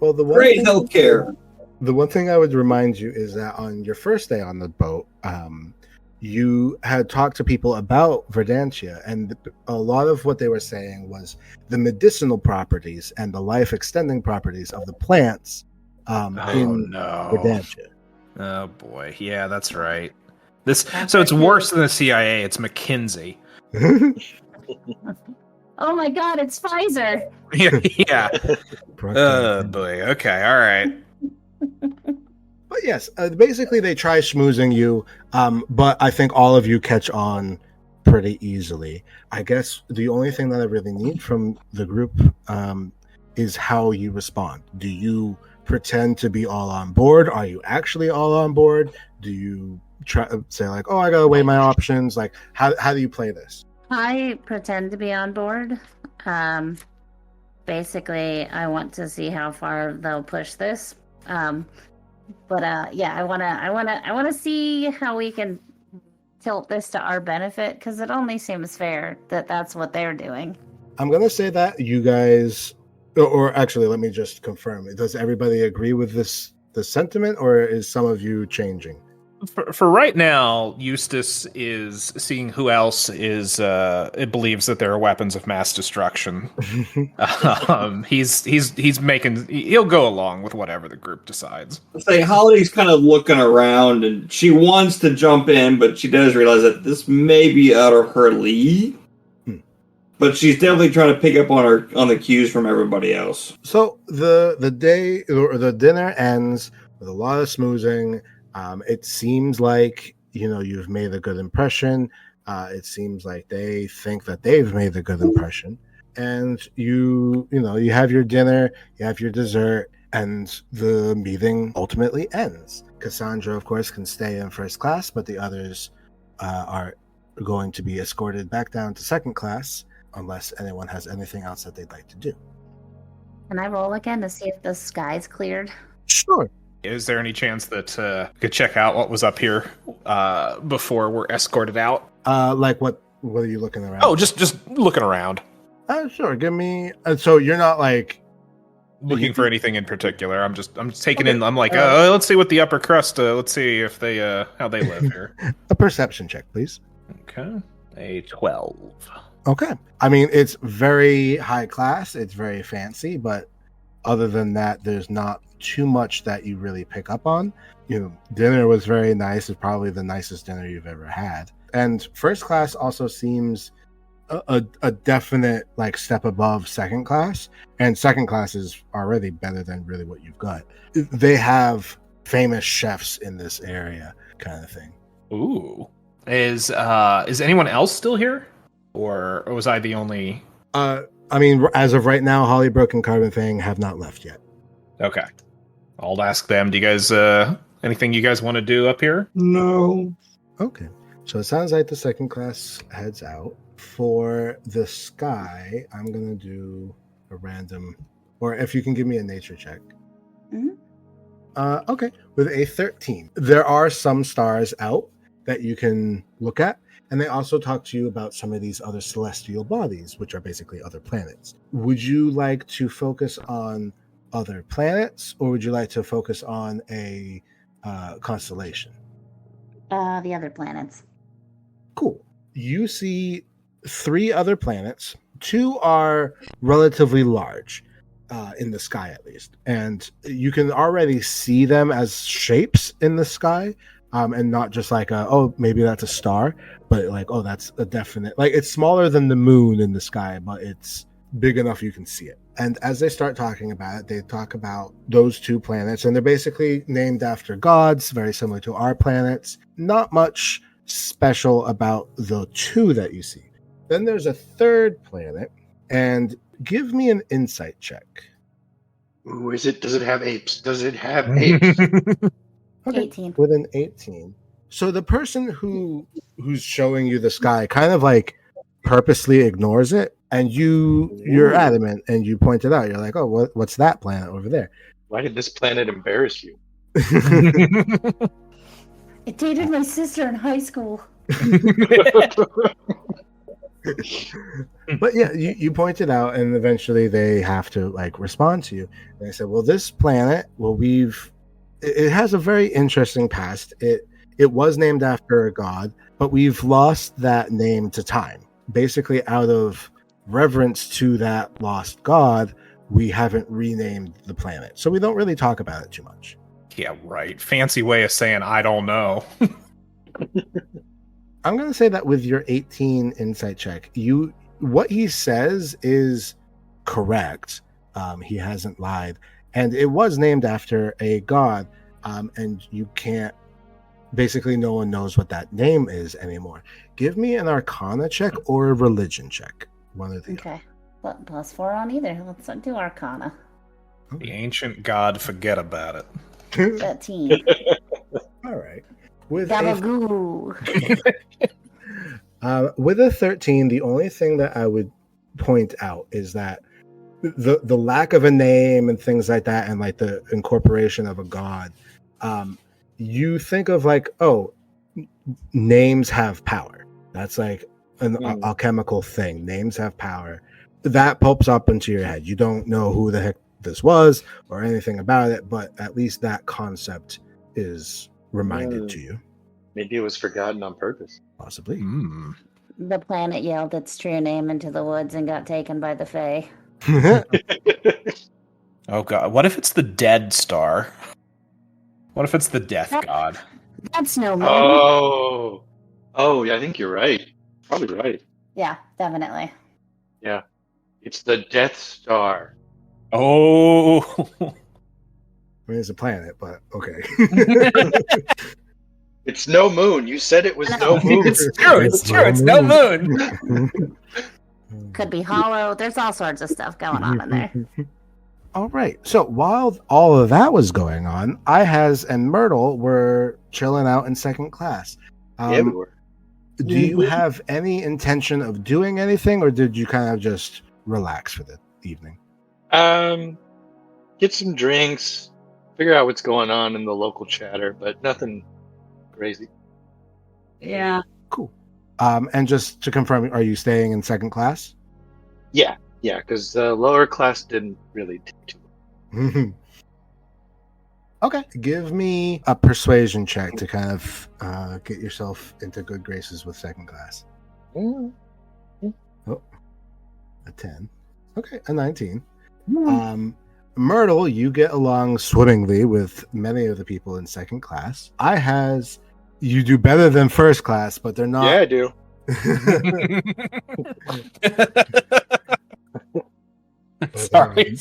Well, great healthcare. The one thing I would remind you is that on your first day on the boat, you had talked to people about Verdantia, and a lot of what they were saying was the medicinal properties and the life-extending properties of the plants in Verdantia. Oh boy, yeah, that's right. So it's worse than the CIA. It's McKinsey. Oh my God, it's Pfizer. Yeah. Oh boy. Okay. All right. But yes, basically they try schmoozing you, but I think all of you catch on pretty easily. I guess the only thing that I really need from the group is how you respond. Do you pretend to be all on board? Are you actually all on board? Do you try to say like, oh, I gotta weigh my options? Like, how do you play this? I pretend to be on board. Basically, I want to see how far they'll push this. But I wanna see how we can tilt this to our benefit, because it only seems fair that that's what they're doing. I'm gonna say that you guys, or actually, let me just confirm. Does everybody agree with the sentiment, or is some of you changing? For right now, Eustace is seeing who else is believes that there are weapons of mass destruction. He'll go along with whatever the group decides. Say Holly's kind of looking around, and she wants to jump in, but she does realize that this may be out of her league. But she's definitely trying to pick up on the cues from everybody else. So the day or the dinner ends with a lot of smoozing. It seems like you've made a good impression. It seems like they think that they've made a good impression, and you have your dinner, you have your dessert, and the meeting ultimately ends. Cassandra, of course, can stay in first class, but the others are going to be escorted back down to second class unless anyone has anything else that they'd like to do. Can I roll again to see if the sky's cleared? Sure. Is there any chance that we could check out what was up here before we're escorted out? Like what are you looking around? Oh, just looking around. Sure. Give me. So you're not like Looking for anything in particular. I'm just taking in. I'm like, Uh, let's see what the upper crust. Let's see if they how they live here. a perception check, please. Okay, a 12. Okay. I mean, it's very high class. It's very fancy, but other than that, there's not too much that you really pick up on. Dinner was very nice. It's probably the nicest dinner you've ever had. And first class also seems a definite like step above second class, and second class is already better than really what you've got. They have famous chefs in this area, kind of thing. Ooh, is anyone else still here, or was I the only? I mean, as of right now, Hollybrook and Carbon Fang have not left yet. Okay, I'll ask them. Do you guys anything you guys want to do up here? No. Okay, so it sounds like the second class heads out. For the sky, I'm gonna do a random, or if you can give me a nature check. Mhm. Okay, with a 13. There are some stars out that you can look at, and they also talk to you about some of these other celestial bodies, which are basically other planets. Would you like to focus on other planets, or would you like to focus on a constellation? The other planets. Cool. You see 3 other planets. 2 are relatively large, in the sky at least, and you can already see them as shapes in the sky, and not just like maybe that's a star, but like that's a definite, like it's smaller than the moon in the sky, but it's big enough you can see it. And as they start talking about it, they talk about those 2 planets, and they're basically named after gods, very similar to our planets. Not much special about the 2 that you see. Then there's a 3rd planet, and give me an insight check. Ooh, is it? Does it have apes? Does it have apes? Okay, 18. with an 18. So the person who's showing you the sky kind of like purposely ignores it, and you're Ooh. adamant, and you point it out. You're like, oh, what's that planet over there? Why did this planet embarrass you? It dated my sister in high school. But yeah, you point it out, and eventually they have to like respond to you. And they said, well, this planet, it has a very interesting past. It was named after a god, but we've lost that name to time. Basically, out of reverence to that lost god, we haven't renamed the planet, so we don't really talk about it too much. Yeah, right. Fancy way of saying I don't know. I'm going to say that with your 18 insight check, what he says is correct. He hasn't lied, and it was named after a god. And you can't. Basically, no one knows what that name is anymore. Give me an Arcana check or a Religion check. One of the Okay. Well, +4 on either. Let's do Arcana. The ancient god, forget about it. 13. All right. With Gabagoo. with a 13, the only thing that I would point out is that the lack of a name and things like that, and like the incorporation of a god, you think of like, names have power. That's like an alchemical thing. Names have power. That pops up into your head. You don't know who the heck this was or anything about it, but at least that concept is reminded to you. Maybe it was forgotten on purpose. Possibly. The planet yelled its true name into the woods and got taken by the Fae. Oh god, what if it's the dead star? What if it's the death god? That's no moon. Yeah, I think you're right. Probably right. Yeah, definitely. Yeah, it's the Death Star. Oh, I mean, it's a planet, but okay. It's no moon. You said it was I no know. moon. It's true. It's true. It's no moon. Could be hollow. There's all sorts of stuff going on in there. All right. So while all of that was going on, Ihaz and Myrtle were chilling out in second class. Yeah, we were. Do you have any intention of doing anything, or did you kind of just relax for the evening? Get some drinks, figure out what's going on in the local chatter, but nothing crazy. Yeah. Cool. And just to confirm, are you staying in second class? Yeah, because the lower class didn't really take too long. Okay. Give me a persuasion check to kind of get yourself into good graces with second class. Mm. Oh, a 10. Okay, a 19. Myrtle, you get along swimmingly with many of the people in second class. You do better than first class, but they're not. Yeah, I do. Sorry.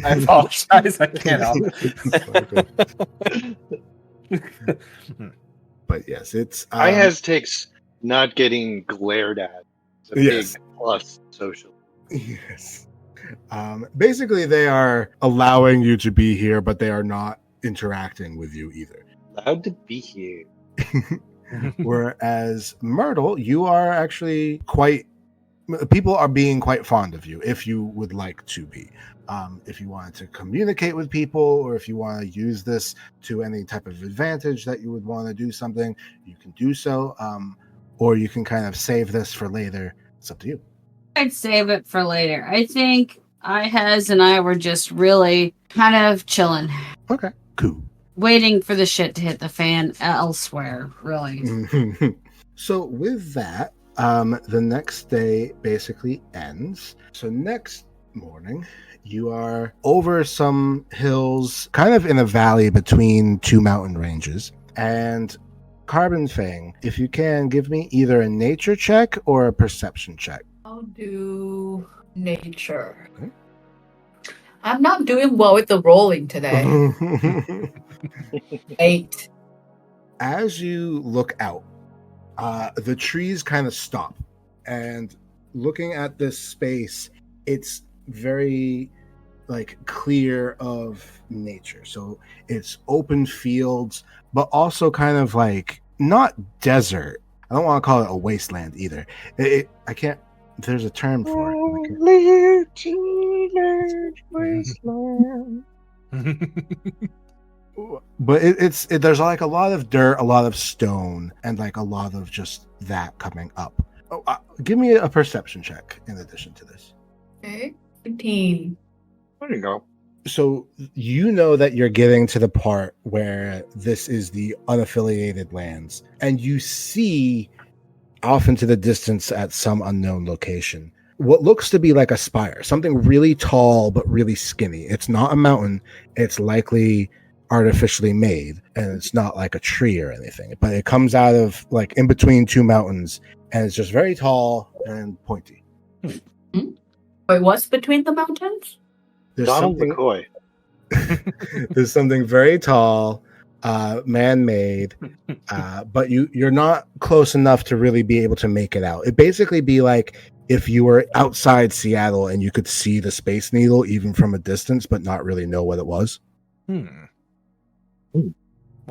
I apologize. I can't help. But yes, it's. Ihaz takes not getting glared at. It's a Yes. big plus social. Yes. Basically, they are allowing you to be here, but they are not interacting with you either. Allowed to be here. Whereas Myrtle, you are actually people are being quite fond of you if you would like to be. If you wanted to communicate with people, or if you want to use this to any type of advantage that you would want to do something, you can do so. Or you can kind of save this for later. It's up to you. I'd save it for later. I think Ihaz and I were just really kind of chilling, Okay, cool. waiting for the shit to hit the fan elsewhere, really. So with that, the next day basically ends. So next morning, you are over some hills, kind of in a valley between two mountain ranges. And Carbon Fang, if you can, give me either a nature check or a perception check. I'll do nature. Okay. I'm not doing well with the rolling today. 8. As you look out, the trees kind of stop, and looking at this space, it's very clear of nature. So it's open fields, but also kind of not desert. I don't want to call it a wasteland either. I can't. There's a term for it. But there's a lot of dirt, a lot of stone, and a lot of just that coming up. Give me a perception check in addition to this. Okay. 15. There you go. So you know that you're getting to the part where this is the unaffiliated lands, and you see off into the distance at some unknown location what looks to be like a spire, something really tall but really skinny. It's not a mountain. It's likely artificially made, and it's not like a tree or anything, but it comes out of in between two mountains, and it's just very tall and pointy. Wait, what's between the mountains? There's Donald something, McCoy. there's something very tall, man-made, but you're not close enough to really be able to make it out. It'd basically be like if you were outside Seattle and you could see the Space Needle even from a distance, but not really know what it was. Well,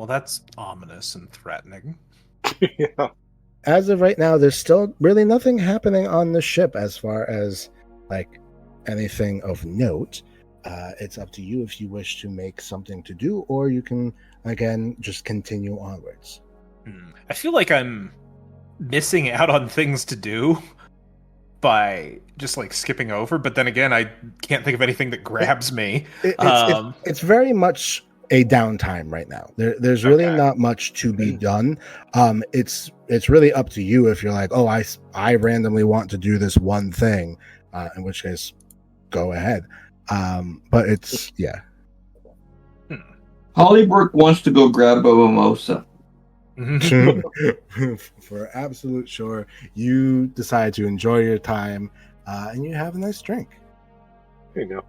that's ominous and threatening. Yeah. As of right now, there's still really nothing happening on the ship as far as anything of note. It's up to you if you wish to make something to do, or you can again just continue onwards. I feel like I'm missing out on things to do by just skipping over, but then again, I can't think of anything that grabs me. It's very much a downtime right now. There's really not much to be done. It's really up to you if you're like, oh, I randomly want to do this one thing, in which case, go ahead. But it's Hollybrook wants to go grab a mimosa. For absolute sure, you decide to enjoy your time, and you have a nice drink. There you go.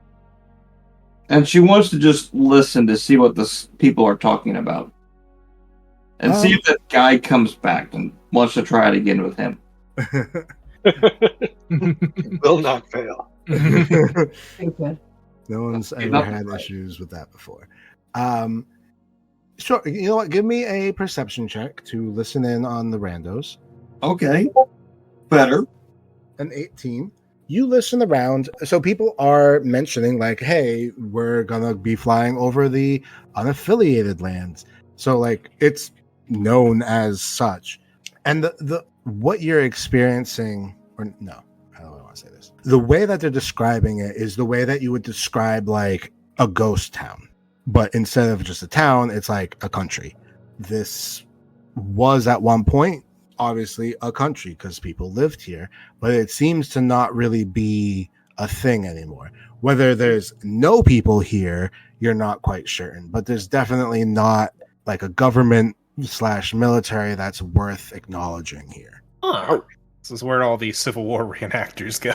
And she wants to just listen to see what the people are talking about. And see if that guy comes back and wants to try it again with him. Will not fail. Okay. No one's Okay, ever not had right. issues with that before. Sure. You know what? Give me a perception check to listen in on the randos. Okay. Better. An 18. You listen around. So people are mentioning, like, hey, we're going to be flying over the unaffiliated lands. So, like, it's known as such. And the what you're experiencing, or no, I don't want to say this. The way that they're describing it is the way that you would describe, like, a ghost town. But instead of just a town, it's like a country. This was at one point obviously a country because people lived here, but it seems to not really be a thing anymore. Whether there's no people here, you're not quite certain, but there's definitely not like a government / military that's worth acknowledging here. Huh. This is where all these Civil War reenactors go.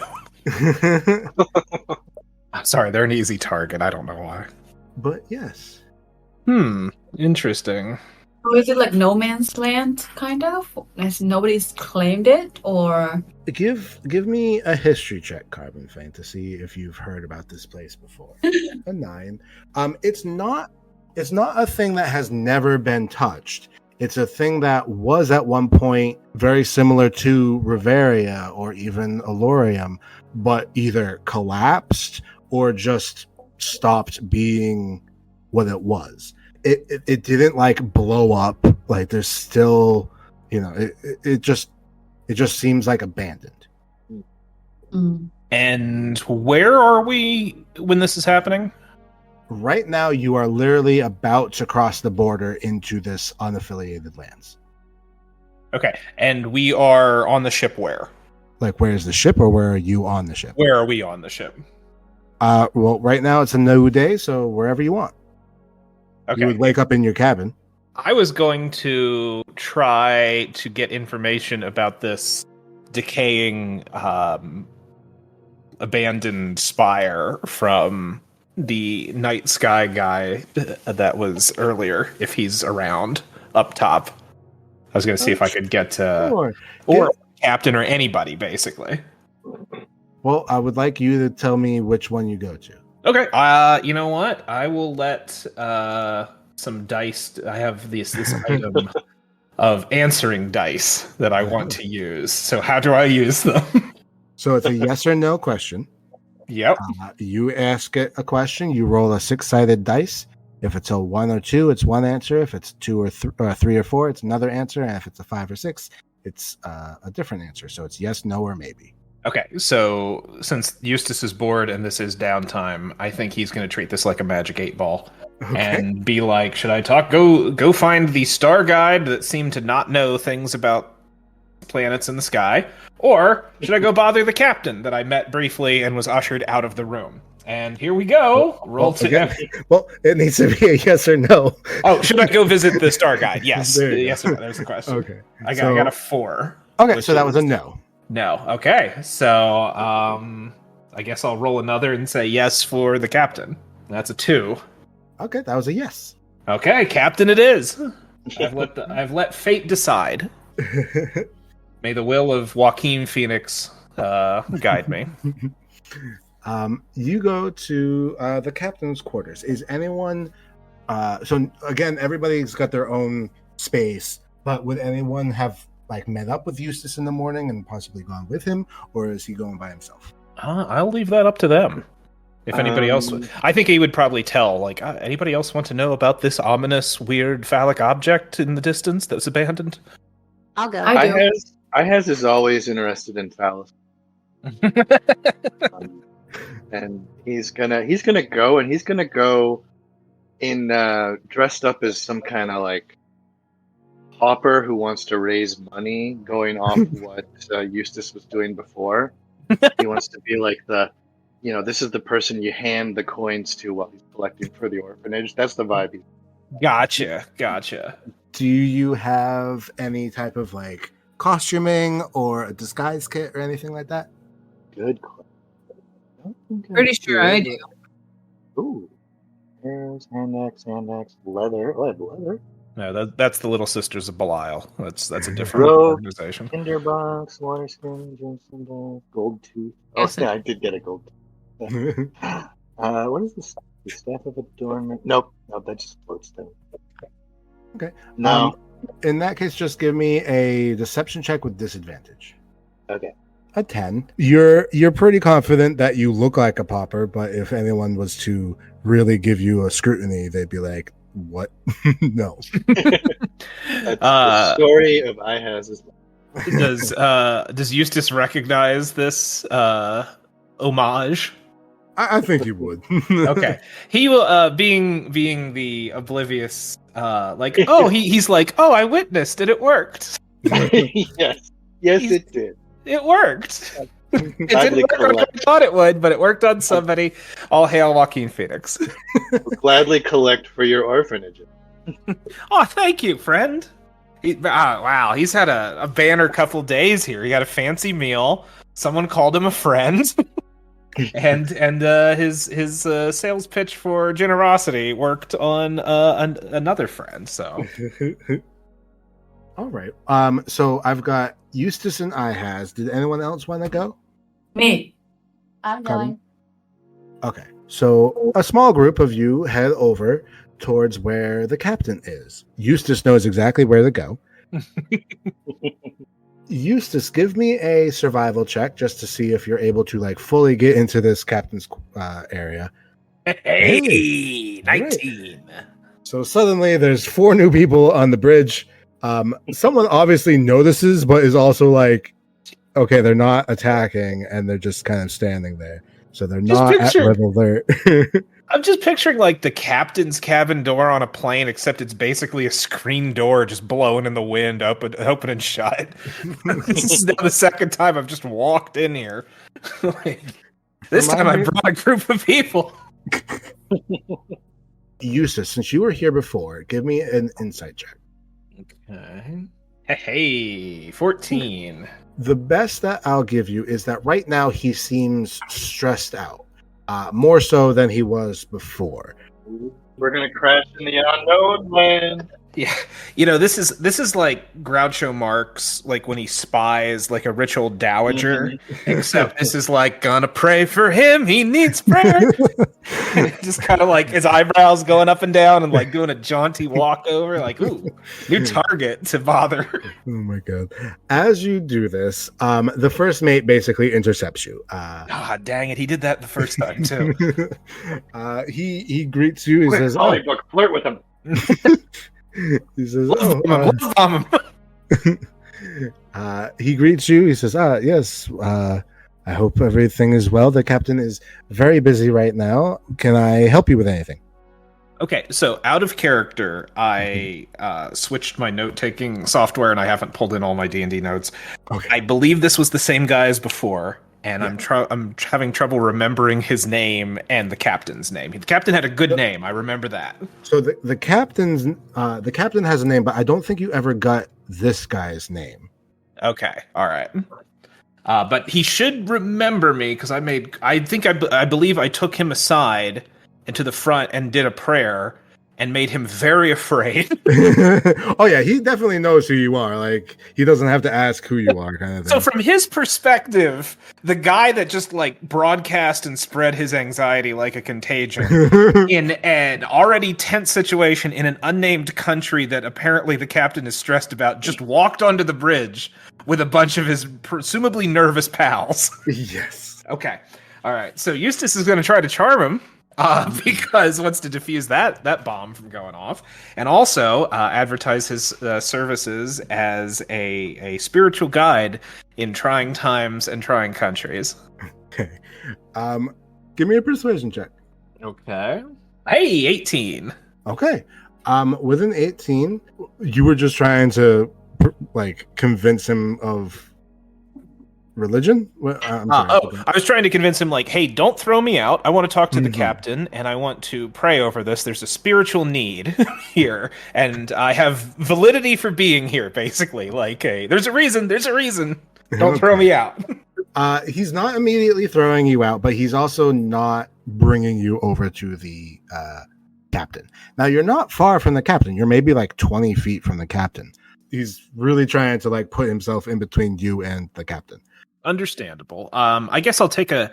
I'm sorry, they're an easy target. I don't know why. But yes. Interesting. So is it like no man's land, kind of? As nobody's claimed it, or Give me a history check, Carbon Fang, to see if you've heard about this place before. A 9. It's not a thing that has never been touched. It's a thing that was at one point very similar to Riveria or even Alorium, but either collapsed or just stopped being what it was. It didn't like blow up. Like there's still, it just seems like abandoned. And where are we when this is happening? Right now, you are literally about to cross the border into this unaffiliated lands. Okay, and we are on the ship where? Like, where's the ship, or where are you on the ship? Where are we on the ship? Well, right now it's a new day, so wherever you want. Okay. You would wake up in your cabin. I was going to try to get information about this decaying, abandoned spire from the night sky guy that was earlier, if he's around up top. I was going to see if I could get Sure. or captain or anybody, basically. Well, I would like you to tell me which one you go to. Okay. You know what? I will let some dice. I have this item of answering dice that I want to use. So how do I use them? So it's a yes or no question. Yep. You ask it a question. You roll a 6-sided dice. If it's a 1 or 2, it's one answer. If it's 2 or 3 or 4, it's another answer. And if it's a 5 or 6, it's a different answer. So it's yes, no, or maybe. Okay, so since Eustace is bored and this is downtime, I think he's going to treat this like a magic 8-ball and be like, should I go find the star guide that seemed to not know things about planets in the sky, or should I go bother the captain that I met briefly and was ushered out of the room? And here we go. Well, it needs to be a yes or no. Oh, should I go visit the star guide? Yes. Yes or no. There's the question. Okay. I got a 4. Okay, so that was a no. No. Okay. So I guess I'll roll another and say yes for the captain. That's a 2. Okay, that was a yes. Okay, captain it is. I've let fate decide. May the will of Joaquin Phoenix guide me. You go to the captain's quarters. Is anyone so again, everybody's got their own space, but would anyone have like met up with Eustace in the morning and possibly gone with him, or is he going by himself? I'll leave that up to them. If anybody else, I think he would probably tell. Like, anybody else want to know about this ominous, weird, phallic object in the distance that's abandoned? I'll go. Ihaz is always interested in phallus. And he's gonna go in dressed up as some kind of like hopper who wants to raise money, going off what Eustace was doing before. He wants to be like this is the person you hand the coins to while he's collecting for the orphanage. That's the vibe. Gotcha. Do you have any type of like costuming or a disguise kit or anything like that? Good question. Pretty sure I do. Ooh. Arrows, hand axe, leather. Oh, I have leather. No, that's the Little Sisters of Belial. That's a different Rope, organization. tinderbox, water skin, Jameson ball, gold tooth. Oh, Yes, yeah, I did get a gold tooth. What is this? The staff of adornment? Nope, that just floats down. Okay. No. In that case, just give me a deception check with disadvantage. Okay. A 10. You're pretty confident that you look like a pauper, but if anyone was to really give you a scrutiny, they'd be like, "What? No." That's the story of Ihaz is Does Eustace recognize this homage? I think you would. Okay, he will. Being the oblivious, he's like, oh, I witnessed and it worked. yes, it did. It worked. It didn't Gladly work on who I thought it would, but it worked on somebody. All hail Joaquin Phoenix. We'll gladly collect for your orphanage. Oh, thank you, friend. Wow, he's had a banner couple days here. He got a fancy meal. Someone called him a friend. and his sales pitch for generosity worked on another friend. So, all right. So I've got Eustace and Ihaz. Did anyone else want to go? Me. I'm going. Okay. So a small group of you head over towards where the captain is. Eustace knows exactly where to go. Eustace, give me a survival check just to see if you're able to like fully get into this captain's area. Hey, 19. Right. So suddenly there's 4 new people on the bridge. Someone obviously notices, but is also like, okay, they're not attacking and they're just kind of standing there. So they're not at red alert. I'm just picturing like the captain's cabin door on a plane, except it's basically a screen door just blowing in the wind, open and shut. This is now the second time I've just walked in here. This time I brought a group of people. Eustace, since you were here before, give me an insight check. Okay. Hey, 14. The best that I'll give you is that right now he seems stressed out, more so than he was before. We're gonna crash in the unknown land. Yeah, this is like Groucho Marx, like when he spies like a rich old dowager, except this is like gonna pray for him. He needs prayer. And just kind of like his eyebrows going up and down and like doing a jaunty walk over, like ooh, new target to bother. Oh my god! As you do this, the first mate basically intercepts you. Dang it! He did that the first time too. He greets you. He says, Book, flirt with him. He says, love bomb him. He greets you. He says, yes, I hope everything is well. The captain is very busy right now. Can I help you with anything? Okay, so out of character, I switched my note-taking software, and I haven't pulled in all my D&D notes. Okay. I believe this was the same guy as before, and yeah. I'm having trouble remembering his name and the captain's name. The captain had a good name. I remember that. So the captain has a name, but I don't think you ever got this guy's name. Okay, all right. But he should remember me because I believe I took him aside and to the front and did a prayer and made him very afraid. Oh yeah, he definitely knows who you are. Like he doesn't have to ask who you are, kind of thing. So from his perspective, the guy that just like broadcast and spread his anxiety like a contagion in an already tense situation in an unnamed country that apparently the captain is stressed about, just walked onto the bridge with a bunch of his presumably nervous pals. Yes. Okay. All right. So Eustace is going to try to charm him. Because wants to defuse that bomb from going off, and also advertise his services as a spiritual guide in trying times and trying countries. Okay, give me a persuasion check. Okay. Hey, 18. Okay, with an 18, you were just trying to like convince him of religion? I'm sorry. I was trying to convince him, like, hey, don't throw me out. I want to talk to the captain, and I want to pray over this. There's a spiritual need here, and I have validity for being here, basically. Like, hey, there's a reason. Don't throw me out. He's not immediately throwing you out, but he's also not bringing you over to the captain. Now, you're not far from the captain. You're maybe like 20 feet from the captain. He's really trying to like put himself in between you and the captain. Understandable. I guess I'll take a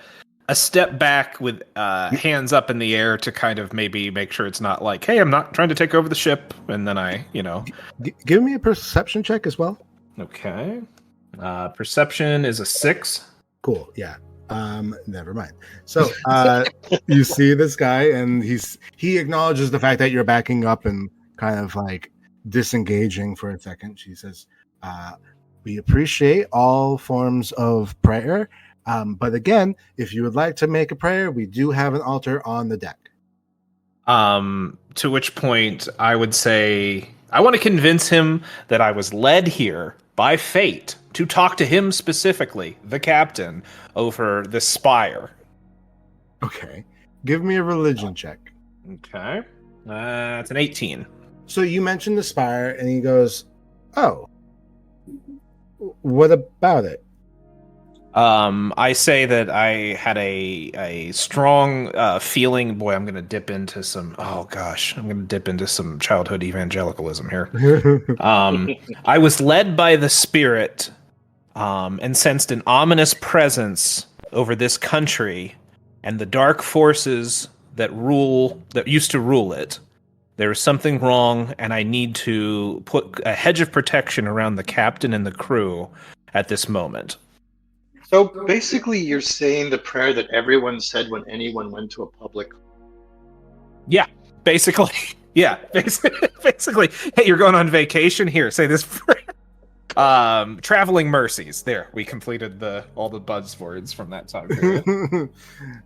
step back with hands up in the air to kind of maybe make sure it's not like, hey, I'm not trying to take over the ship. And then Give me a perception check as well. Okay. Perception is a 6. Cool. Yeah. Never mind. So you see this guy, and he acknowledges the fact that you're backing up and kind of like disengaging for a second. She says, we appreciate all forms of prayer. But again, if you would like to make a prayer, we do have an altar on the deck. To which point I would say, I want to convince him that I was led here by fate to talk to him specifically, the captain, over the spire. Okay. Give me a religion check. Okay. It's an 18. So you mentioned the spire, and he goes, oh, what about it? I say that I had a strong feeling. Boy, I'm going to dip into some. Oh gosh, I'm going to dip into some childhood evangelicalism here. I was led by the Spirit, and sensed an ominous presence over this country and the dark forces that used to rule it. There is something wrong, and I need to put a hedge of protection around the captain and the crew at this moment. So basically, you're saying the prayer that everyone said when anyone went to a public. Yeah, basically. Yeah, basically. Hey, you're going on vacation? Here, say this prayer. Traveling mercies. There, we completed all the buzzwords from that time period.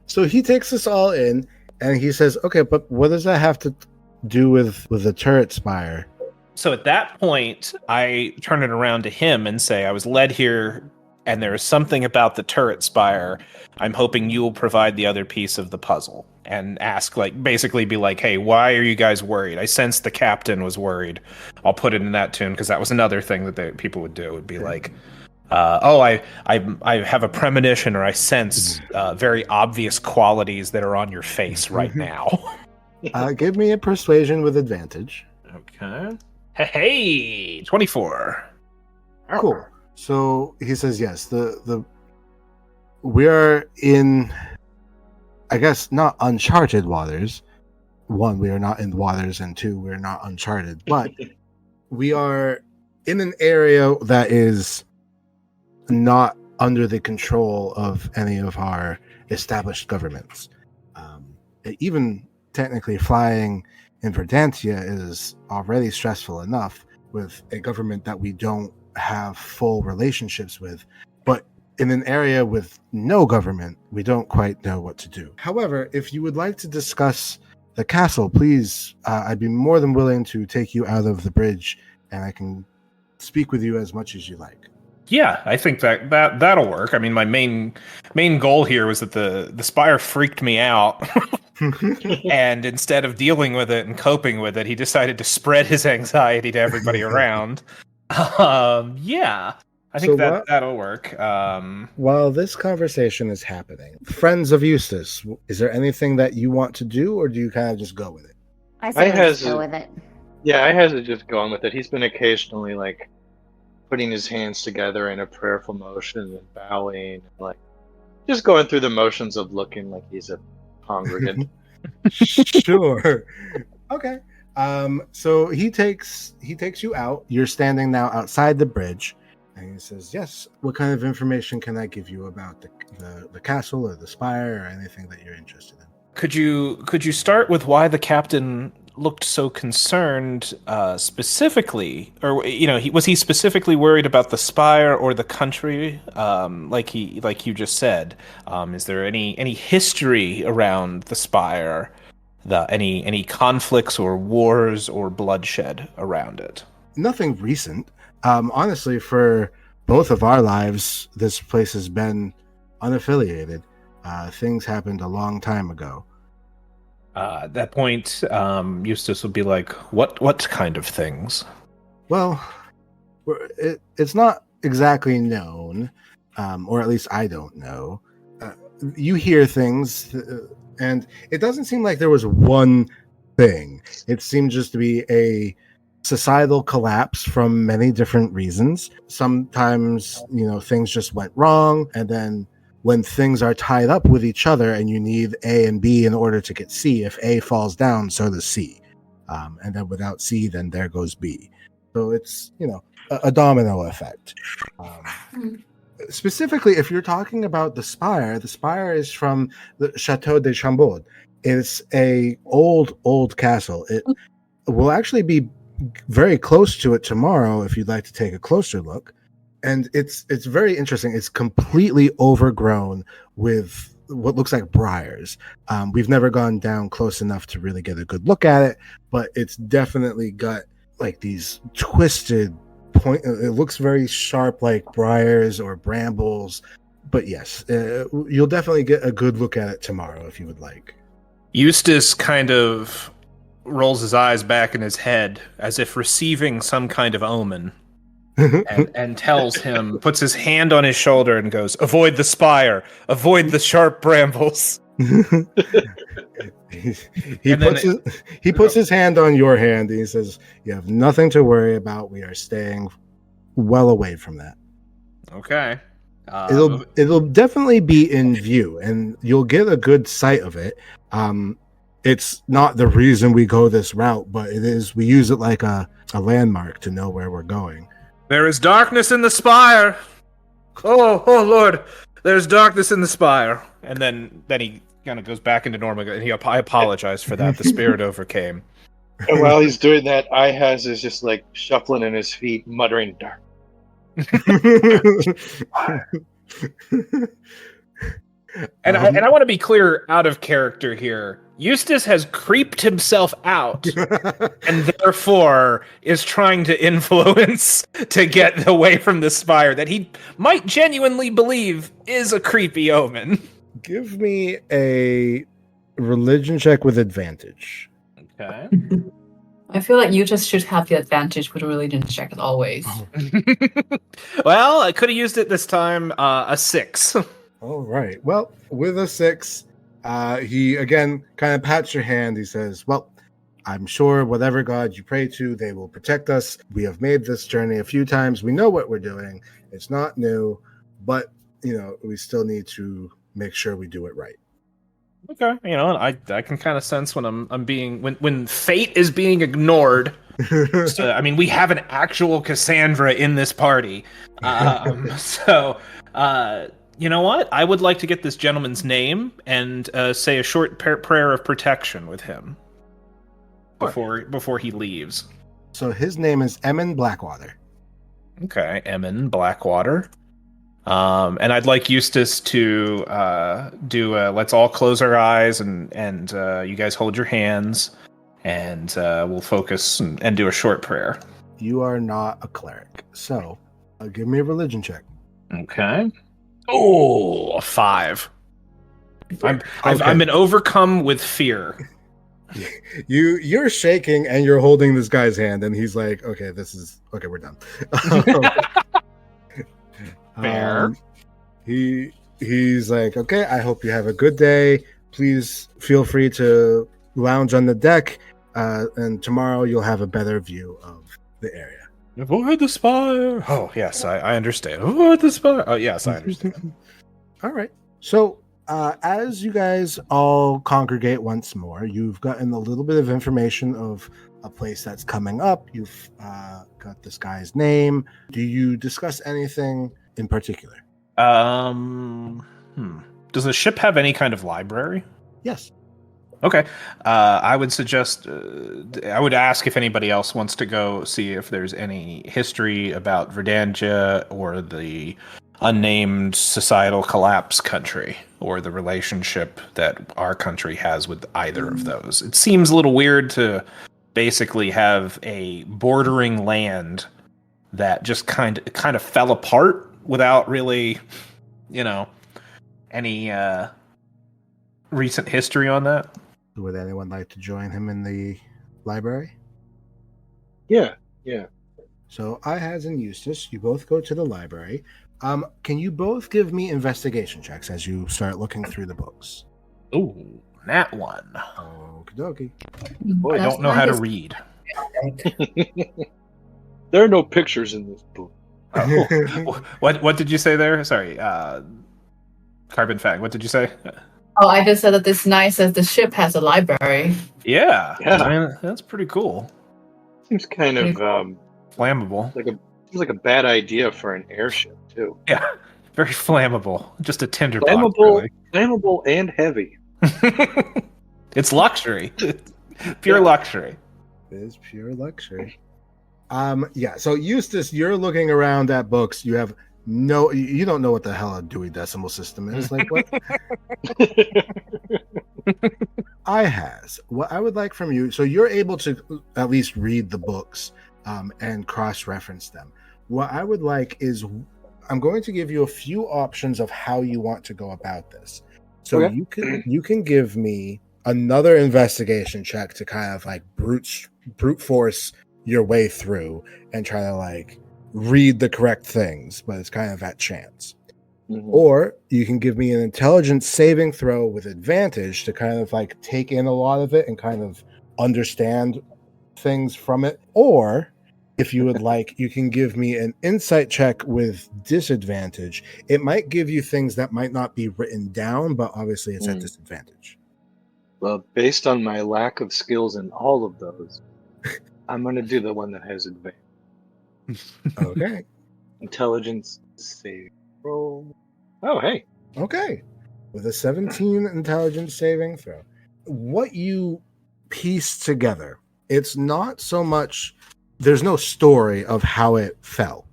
So he takes us all in, and he says, "Okay, but what does that have to do with the turret spire?" So at that point, I turn it around to him and say, I was led here, and there is something about the turret spire. I'm hoping you will provide the other piece of the puzzle. And ask, basically be like, hey, why are you guys worried? I sense the captain was worried. I'll put it in that tune, because that was another thing that people would do. It would be like, I have a premonition, or I sense very obvious qualities that are on your face right now. Give me a persuasion with advantage. Okay. Hey, 24. Cool. So he says, yes, we are in, I guess, not uncharted waters. One, we are not in waters, and two, we're not uncharted, but we are in an area that is not under the control of any of our established governments. Even technically flying in Verdantia is already stressful enough with a government that we don't have full relationships with, but in an area with no government, we don't quite know what to do. However, if you would like to discuss the castle, please, I'd be more than willing to take you out of the bridge, and I can speak with you as much as you like. Yeah, I think that'll work. I mean, my main goal here was that the spire freaked me out. And instead of dealing with it and coping with it, he decided to spread his anxiety to everybody around. Yeah, I think that'll work. While this conversation is happening, friends of Eustace, is there anything that you want to do, or do you kind of just go with it? I say let's go with it. Yeah, I has it just going with it. He's been occasionally putting his hands together in a prayerful motion and bowing, and just going through the motions of looking like he's a congregant. Sure. Okay. So he takes you out. You're standing now outside the bridge, and he says, yes, what kind of information can I give you about the castle or the spire or anything that you're interested in? Could you start with why the captain looked so concerned specifically, or was he specifically worried about the spire or the country, like you just said? Is there any history around the spire, any conflicts or wars or bloodshed around it? Nothing recent. Honestly, for both of our lives, this place has been unaffiliated. Things happened a long time ago. At that point, Eustace would be like, what kind of things? Well, it's not exactly known, or at least I don't know. You hear things, and it doesn't seem like there was one thing. It seemed just to be a societal collapse from many different reasons. Sometimes, things just went wrong, and then when things are tied up with each other and you need A and B in order to get C, if A falls down, so does C. And then without C, then there goes B. So it's, a domino effect. Specifically, if you're talking about the Spire is from the Chateau de Chambord. It's a old castle. It will actually be very close to it tomorrow if you'd like to take a closer look. And it's very interesting. It's completely overgrown with what looks like briars. We've never gone down close enough to really get a good look at it, but it's definitely got like these twisted point. It looks very sharp, like briars or brambles. But yes, you'll definitely get a good look at it tomorrow if you would like. Eustace kind of rolls his eyes back in his head as if receiving some kind of omen, and tells him, puts his hand on his shoulder and goes, "Avoid the spire, avoid the sharp brambles." He puts his hand on your hand and he says, "You have nothing to worry about. We are staying well away from that." Okay. It'll definitely be in view, and you'll get a good sight of it. It's not the reason we go this route, but it is. We use it like a landmark to know where we're going. There is darkness in the spire. Oh Lord, there's darkness in the spire. And then he kind of goes back into normal. And I apologize for that. The spirit overcame. And while he's doing that, Ihaz is just like shuffling in his feet, muttering dark. And I want to be clear, out of character here. Eustace has creeped himself out and therefore is trying to influence to get away from the spire that he might genuinely believe is a creepy omen. Give me a religion check with advantage. Okay. I feel like you just should have the advantage with a religion check as always. Well, I could have used it this time. A 6. All right. Well, with a 6, he again kind of pats your hand. He says, "Well, I'm sure whatever God you pray to, they will protect us. We have made this journey a few times. We know what we're doing. It's not new, but we still need to make sure we do it right." Okay, I can kind of sense when I'm being when fate is being ignored. So, I mean, we have an actual Cassandra in this party. So, you know what? I would like to get this gentleman's name and say a short prayer of protection with him before he leaves. So his name is Emin Blackwater. Okay, Emin Blackwater. And I'd like Eustace to do let's all close our eyes and you guys hold your hands and we'll focus and do a short prayer. You are not a cleric, so give me a religion check. Okay. Oh, a 5. I've been overcome with fear. You're shaking and you're holding this guy's hand, and he's like, "Okay, we're done." Fair. He's like, "Okay, I hope you have a good day. Please feel free to lounge on the deck, and tomorrow you'll have a better view of the area." Avoid the spire. Oh, yes, I understand. Avoid the spire. Oh, yes, I understand. All right. So, as you guys all congregate once more, you've gotten a little bit of information of a place that's coming up. You've got this guy's name. Do you discuss anything in particular? Does the ship have any kind of library? Yes. Okay. I would suggest, I would ask if anybody else wants to go see if there's any history about Verdangia or the unnamed societal collapse country or the relationship that our country has with either of those. It seems a little weird to basically have a bordering land that just kind of fell apart without really, any recent history on that. Would anyone like to join him in the library? Yeah. So Ihaz and Eustace, you both go to the library. Can you both give me investigation checks as you start looking through the books? Ooh, Nat 1. Okie dokie. Boy, I don't know how to read. there are no pictures in this book. What did you say there? Sorry, Carbon Fag. What did you say? Oh, I just said that it's nice that the ship has a library. Yeah, Yeah. man, that's pretty cool. Seems kind of Flammable. seems like a bad idea for an airship too. Yeah, very flammable. Just a tinderbox, really. Flammable and heavy. It's luxury. Pure luxury. It is pure luxury. Yeah, so Eustace, you're looking around at books. You have you don't know what the hell a Dewey Decimal System is. Like what? What I would like from you, so you're able to at least read the books and cross-reference them. What I would like is I'm going to give you a few options of how you want to go about this. So Okay. you can give me another investigation check to kind of like brute force your way through and try to like read the correct things, but it's kind of at chance. Mhm. Or you can give me an intelligence saving throw with advantage to kind of like take in a lot of it and kind of understand things from it. Or if you would like, you can give me an insight check with disadvantage. It might give you things that might not be written down, but obviously it's at disadvantage. Well, based on my lack of skills in all of those, I'm going to do the one that has advantage. Okay. Intelligence save roll. Oh, hey. Okay. With a 17 intelligence saving throw. What you piece together, it's not so much, there's no story of how it fell.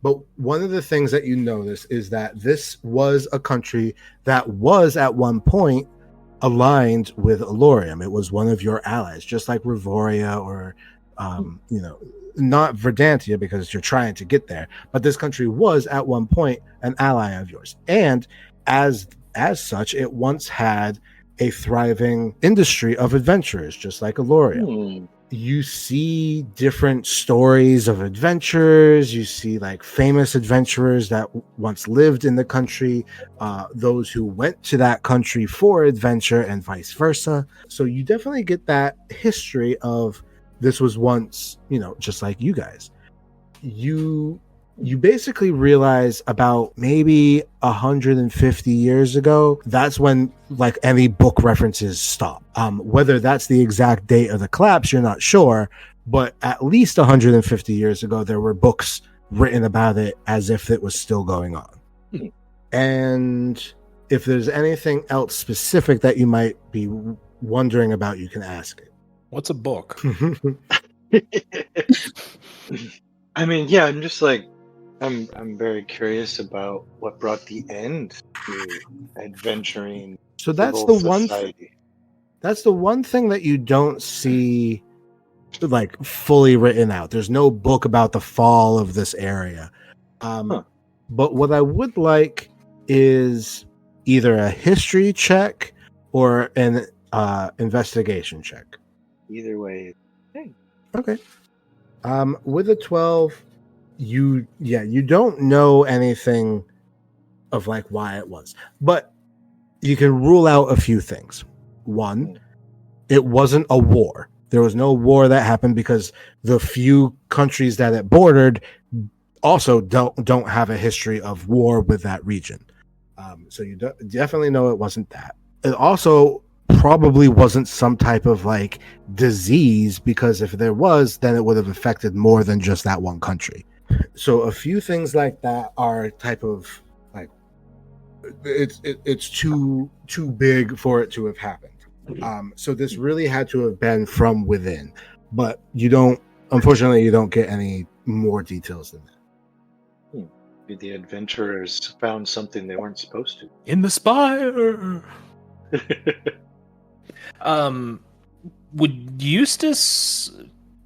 But one of the things that you notice is that this was a country that was at one point aligned with Elorium. It was one of your allies, just like Rivoria or, not Verdantia because you're trying to get there. But this country was at one point an ally of yours. And as such, it once had a thriving industry of adventurers, just like Elorium. You see different stories of adventurers. You see like famous adventurers that once lived in the country, those who went to that country for adventure and vice versa. So you definitely get that history of this was once, just like you guys. You basically realize about maybe 150 years ago, that's when like any book references stop. Whether that's the exact date of the collapse, you're not sure, but at least 150 years ago, there were books written about it as if it was still going on. And if there's anything else specific that you might be wondering about, you can ask it. What's a book? I mean, yeah, I'm just like, I'm very curious about what brought the end to adventuring. So that's civil the one. society. That's the one thing that you don't see, like fully written out. There's no book about the fall of this area. But what I would like is either a history check or an investigation check. Either way, Okay. With a 12, you don't know anything of like why it was, but you can rule out a few things. One, it wasn't a war. There was no war that happened because the few countries that it bordered also don't have a history of war with that region. So you definitely know it wasn't that. It also probably wasn't some type of like disease, because if there was, then it would have affected more than just that one country. So a few things like that are type of like it's too big for it to have happened. So this really had to have been from within, but unfortunately you don't get any more details than that. Maybe the adventurers found something they weren't supposed to. In the spire. Would Eustace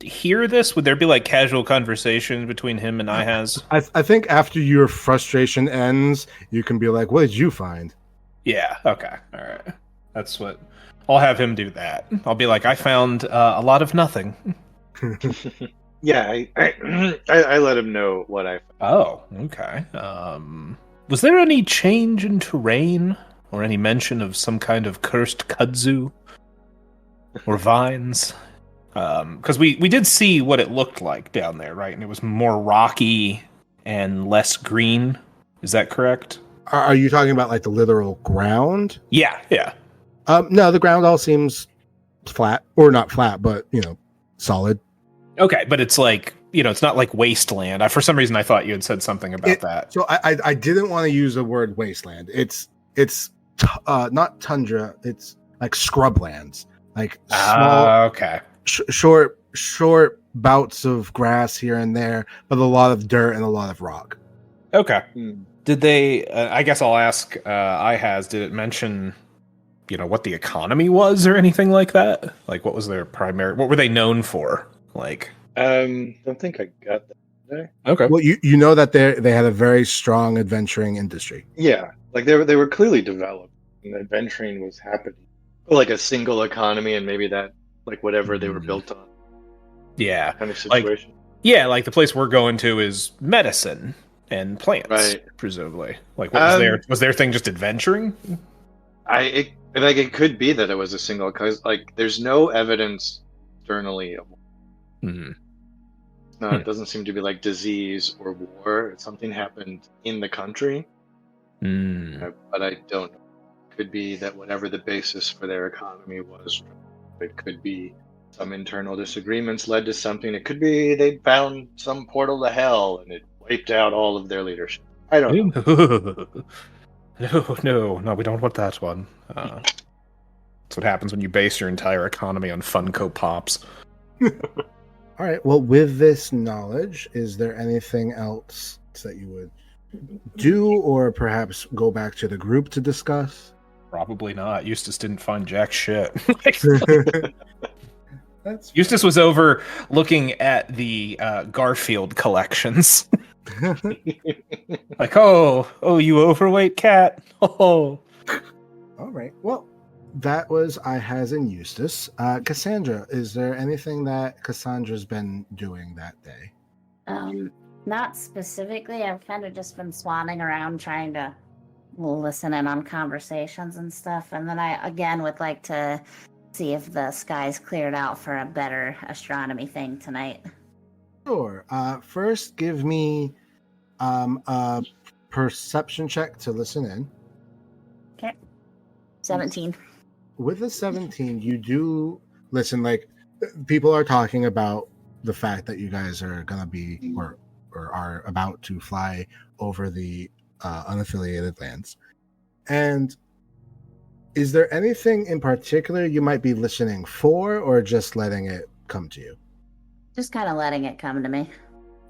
hear this? Would there be like casual conversation between him and Ihaz? I think after your frustration ends, you can be like, what did you find? Yeah, okay. All right. That's what I'll have him do that. I'll be like, I found a lot of nothing. Yeah, I let him know what I found. Oh, okay. Was there any change in terrain or any mention of some kind of cursed kudzu or vines? Because we did see what it looked like down there, right? And it was more rocky and less green. Is that correct? Are you talking about like the literal ground? Yeah, yeah. No, the ground all seems flat, or not flat, but solid. Okay, but it's like, it's not like wasteland. For some reason, I thought you had said something about that. So I didn't want to use the word wasteland. It's not tundra. It's like scrublands, like small, okay, short bouts of grass here and there, but a lot of dirt and a lot of rock. Okay. Did they? I guess I'll ask. Did it mention, what the economy was or anything like that? Like, what was their primary? What were they known for? Like, don't think I got that. There. Okay. Well, you know that they had a very strong adventuring industry. Yeah, like they were clearly developed, and adventuring was happening. Like a single economy, and maybe that, like whatever they were built on. Yeah, kind of situation. Like the place we're going to is medicine and plants, right? Presumably. Like, what was their thing? Just adventuring? It could be that it was a single, because like there's no evidence externally of. No, it doesn't seem to be like disease or war. Something happened in the country, but I don't know. It could be that whatever the basis for their economy was, it could be some internal disagreements led to something. It could be they found some portal to hell and it wiped out all of their leadership. I don't know. No, we don't want that one. That's what happens when you base your entire economy on Funko Pops. All right. Well, with this knowledge, is there anything else that you would do, or perhaps go back to the group to discuss? Probably not. Eustace didn't find jack shit. That's Eustace was over looking at the Garfield collections. Like, oh, you overweight cat. Oh. All right. Well, that was I has in Eustace. Cassandra, is there anything that Cassandra's been doing that day? Not specifically. I've kind of just been swanning around trying to listen in on conversations and stuff. And then I, again, would like to see if the sky's cleared out for a better astronomy thing tonight. Sure. First, give me a perception check to listen in. Okay. 17. With a 17, you do listen. Like, people are talking about the fact that you guys are gonna be or are about to fly over the unaffiliated lands. And is there anything in particular you might be listening for, or just letting it come to you? Just kind of letting it come to me.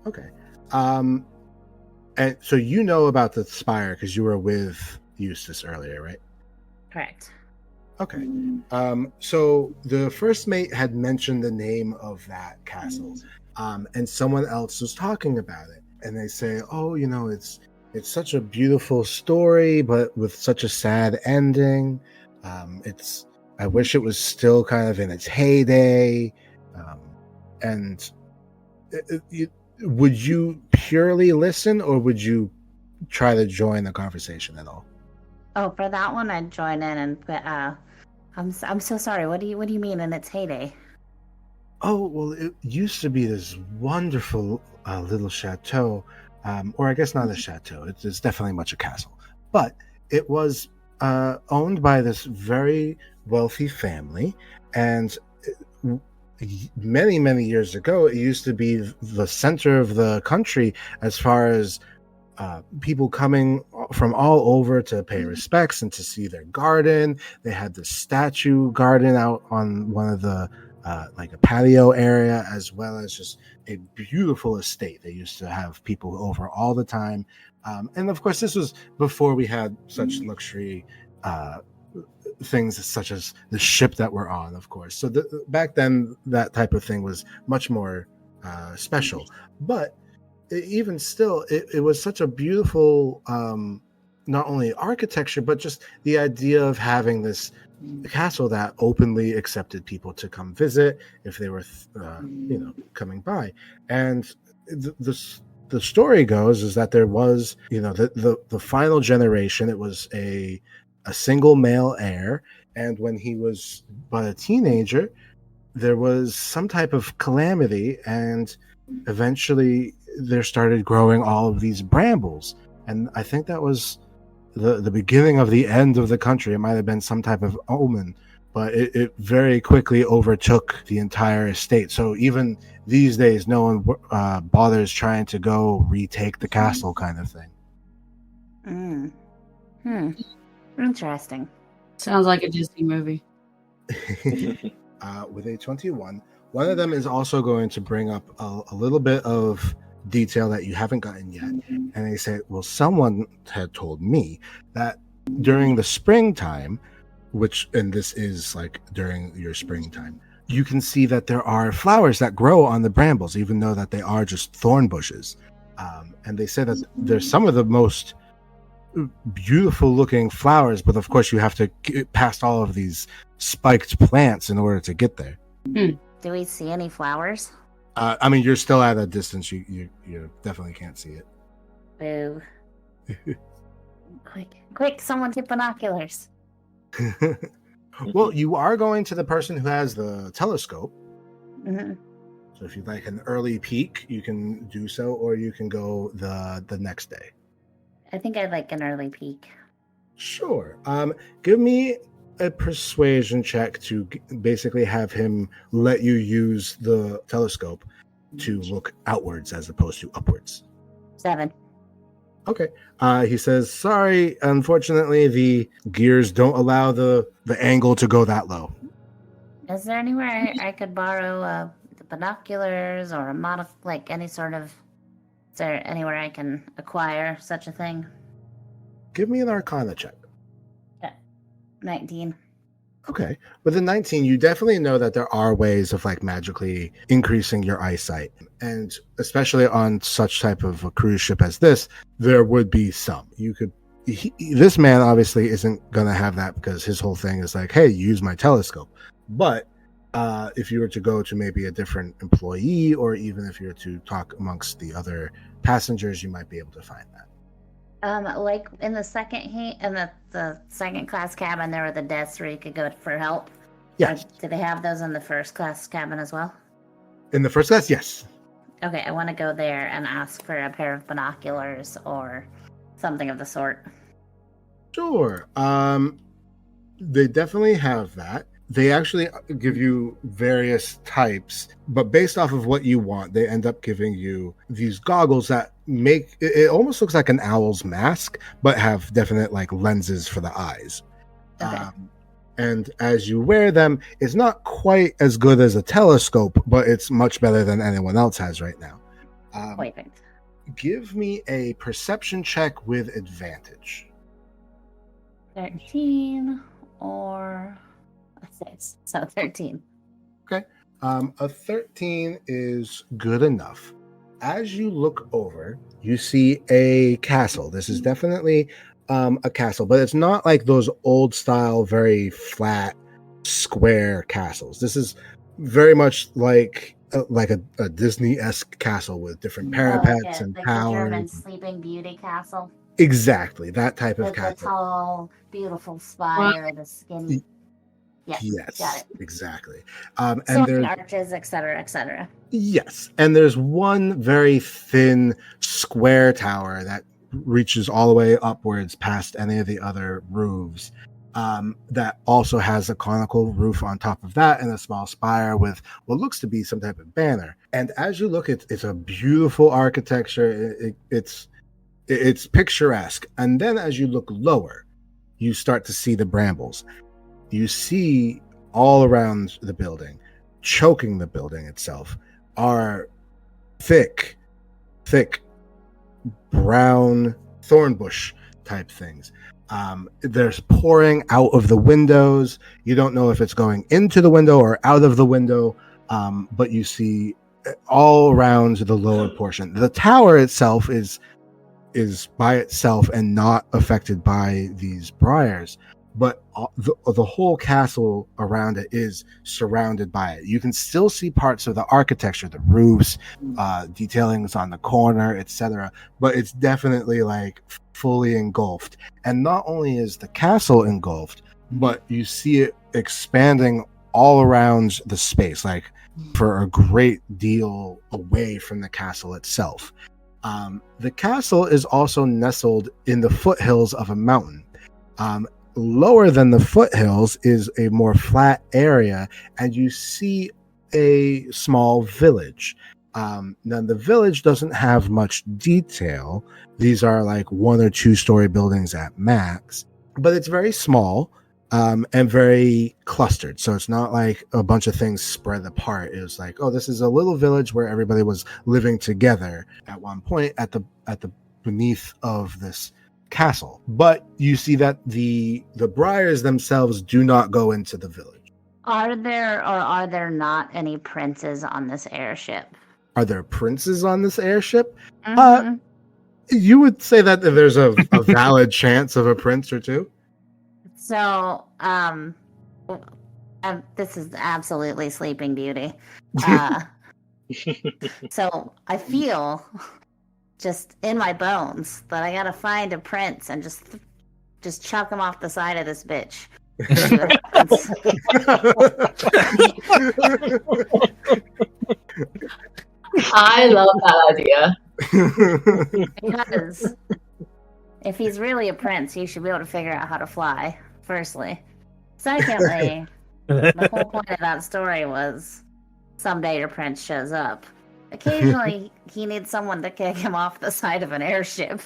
Okay. And so you know about the Spire because you were with Eustace earlier, right? Correct. Okay. So the first mate had mentioned the name of that castle, and someone else was talking about it, and they say, "Oh, it's such a beautiful story, but with such a sad ending. I wish it was still kind of in its heyday." And would you purely listen, or would you try to join the conversation at all? Oh, for that one, I'd join in, and I'm so sorry. What do you mean in its heyday? Oh, well, it used to be this wonderful little chateau, or I guess not a chateau. It's definitely much a castle, but it was owned by this very wealthy family, and many, many years ago, it used to be the center of the country as far as people coming from all over to pay respects and to see their garden. They had the statue garden out on one of the like a patio area, as well as just a beautiful estate. They used to have people over all the time. And of course, this was before we had such luxury things such as the ship that we're on, of course. So back then, that type of thing was much more special. But even still, it was such a beautiful, not only architecture, but just the idea of having this castle that openly accepted people to come visit if they were, coming by. And the story goes is that there was, the final generation. It was a a single male heir. And when he was but a teenager, there was some type of calamity, and eventually there started growing all of these brambles. And I think that was the beginning of the end of the country. It might have been some type of omen, but it very quickly overtook the entire estate. So even these days, no one bothers trying to go retake the castle, kind of thing. Interesting. Sounds like a Disney movie. With a 21, one of them is also going to bring up a little bit of detail that you haven't gotten yet. And they say, well, someone had told me that during the springtime, and this is like during your springtime, you can see that there are flowers that grow on the brambles, even though that they are just thorn bushes. And they say that there's some of the most beautiful looking flowers, but of course you have to get past all of these spiked plants in order to get there. Do we see any flowers? I mean, you're still at a distance. You definitely can't see it. Boo. Quick, someone get binoculars. Well, you are going to the person who has the telescope. Mm-hmm. So if you'd like an early peek, you can do so, or you can go the next day. I think I'd like an early peek. Sure. Give me a persuasion check to basically have him let you use the telescope to look outwards as opposed to upwards. 7. Okay. He says, sorry, unfortunately, the gears don't allow the angle to go that low. Is there anywhere I could borrow the binoculars or any sort of... Is there anywhere I can acquire such a thing? Give me an Arcana check. 19. Okay. With a 19, you definitely know that there are ways of like magically increasing your eyesight. And especially on such type of a cruise ship as this, there would be some. This man obviously isn't going to have that because his whole thing is like, hey, use my telescope. But if you were to go to maybe a different employee, or even if you were to talk amongst the other passengers, you might be able to find that. Like in the the second class cabin, there were the desks where you could go for help. Yes. Do they have those in the first class cabin as well? In the first class, yes. Okay, I want to go there and ask for a pair of binoculars or something of the sort. Sure. They definitely have that. They actually give you various types, but based off of what you want, they end up giving you these goggles that make it almost looks like an owl's mask, but have definite like lenses for the eyes. Okay. And as you wear them, it's not quite as good as a telescope, but it's much better than anyone else has right now. Perfect. Give me a perception check with advantage. 13 or... 6. So 13. Okay. A 13 is good enough. As you look over, you see a castle. This is definitely a castle, but it's not like those old style, very flat, square castles. This is very much like a Disney-esque castle with different parapets and like towers. The German Sleeping Beauty castle. Exactly, that type of with castle. The tall, beautiful spire, the skinny... Yes, got it. Exactly. So and there's arches, etc., etc. Yes, and there's one very thin square tower that reaches all the way upwards past any of the other roofs. That also has a conical roof on top of that, and a small spire with what looks to be some type of banner. And as you look, it's a beautiful architecture. It's picturesque. And then as you look lower, you start to see the brambles. You see all around the building, choking the building itself, are thick brown thorn bush type things. There's pouring out of the windows. You don't know if it's going into the window or out of the window, but you see all around the lower portion. The tower itself is by itself and not affected by these briars. But the whole castle around it is surrounded by it. You can still see parts of the architecture, the roofs, detailings on the corner, etc. But it's definitely like fully engulfed. And not only is the castle engulfed, but you see it expanding all around the space, like for a great deal away from the castle itself. The castle is also nestled in the foothills of a mountain. Lower than the foothills is a more flat area, and you see a small village. Now, the village doesn't have much detail. These are like 1 or 2 story buildings at max, but it's very small and very clustered. So it's not like a bunch of things spread apart. It was like, oh, this is a little village where everybody was living together at one point at the beneath of this castle. But you see that the Briars themselves do not go into the village. Are there or are there not any princes on this airship? Are there princes on this airship? Mhm. You would say that there's a valid chance of a prince or two? So, this is absolutely Sleeping Beauty. So I feel just in my bones that I gotta find a prince and just chuck him off the side of this bitch. I love that idea. Because if he's really a prince, he should be able to figure out how to fly, firstly. Secondly, the whole point of that story was someday your prince shows up. Occasionally, he needs someone to kick him off the side of an airship.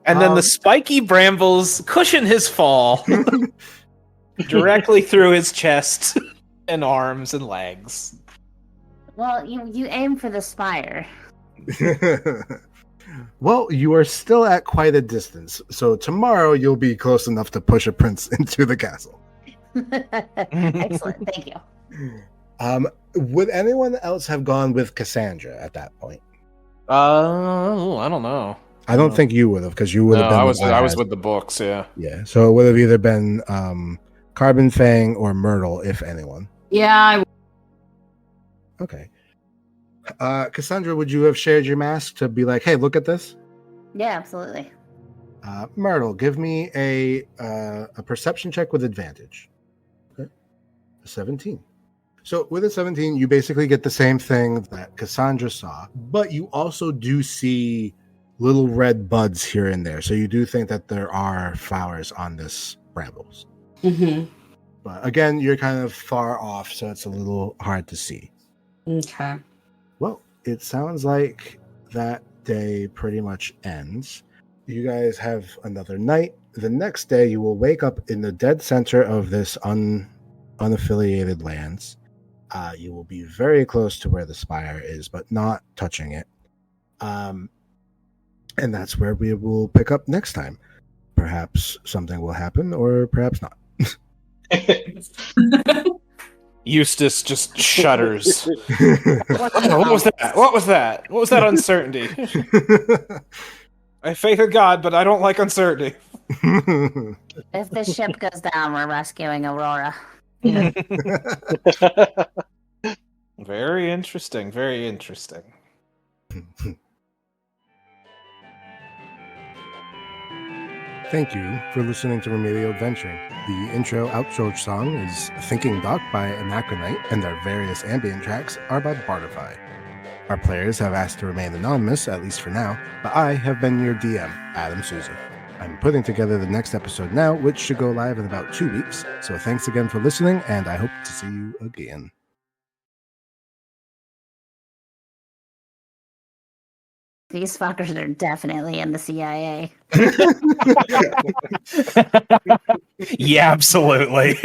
And then the spiky brambles cushion his fall directly through his chest and arms and legs. Well, you aim for the spire. Well, you are still at quite a distance, so tomorrow you'll be close enough to push a prince into the castle. Excellent, thank you. Would anyone else have gone with Cassandra at that point? I don't know. I don't think you would have, because you would have been. I was with the books, yeah. Yeah, so it would have either been Carbon Fang or Myrtle, if anyone. Yeah, Okay. Cassandra, would you have shared your mask to be like, hey, look at this? Yeah, absolutely. Myrtle, give me a perception check with advantage. Okay. A 17. So with a 17, you basically get the same thing that Cassandra saw, but you also do see little red buds here and there. So you do think that there are flowers on this brambles. Mm-hmm. But again, you're kind of far off, so it's a little hard to see. Okay. Well, it sounds like that day pretty much ends. You guys have another night. The next day, you will wake up in the dead center of this unaffiliated lands. You will be very close to where the spire is, but not touching it. And that's where we will pick up next time. Perhaps something will happen, or perhaps not. Eustace just shudders. What was that? What was that? What was that uncertainty? I have faith in God, but I don't like uncertainty. If the ship goes down, we're rescuing Aurora. Very interesting. Very interesting. Thank you for listening to Remedial Adventuring. The outro song is Thinking Doc by Anachronite, and our various ambient tracks are by Bardify. Our players have asked to remain anonymous, at least for now, but I have been your DM, Adam Souza. I'm putting together the next episode now, which should go live in about 2 weeks, so thanks again for listening, and I hope to see you again. These fuckers are definitely in the CIA. Yeah, absolutely.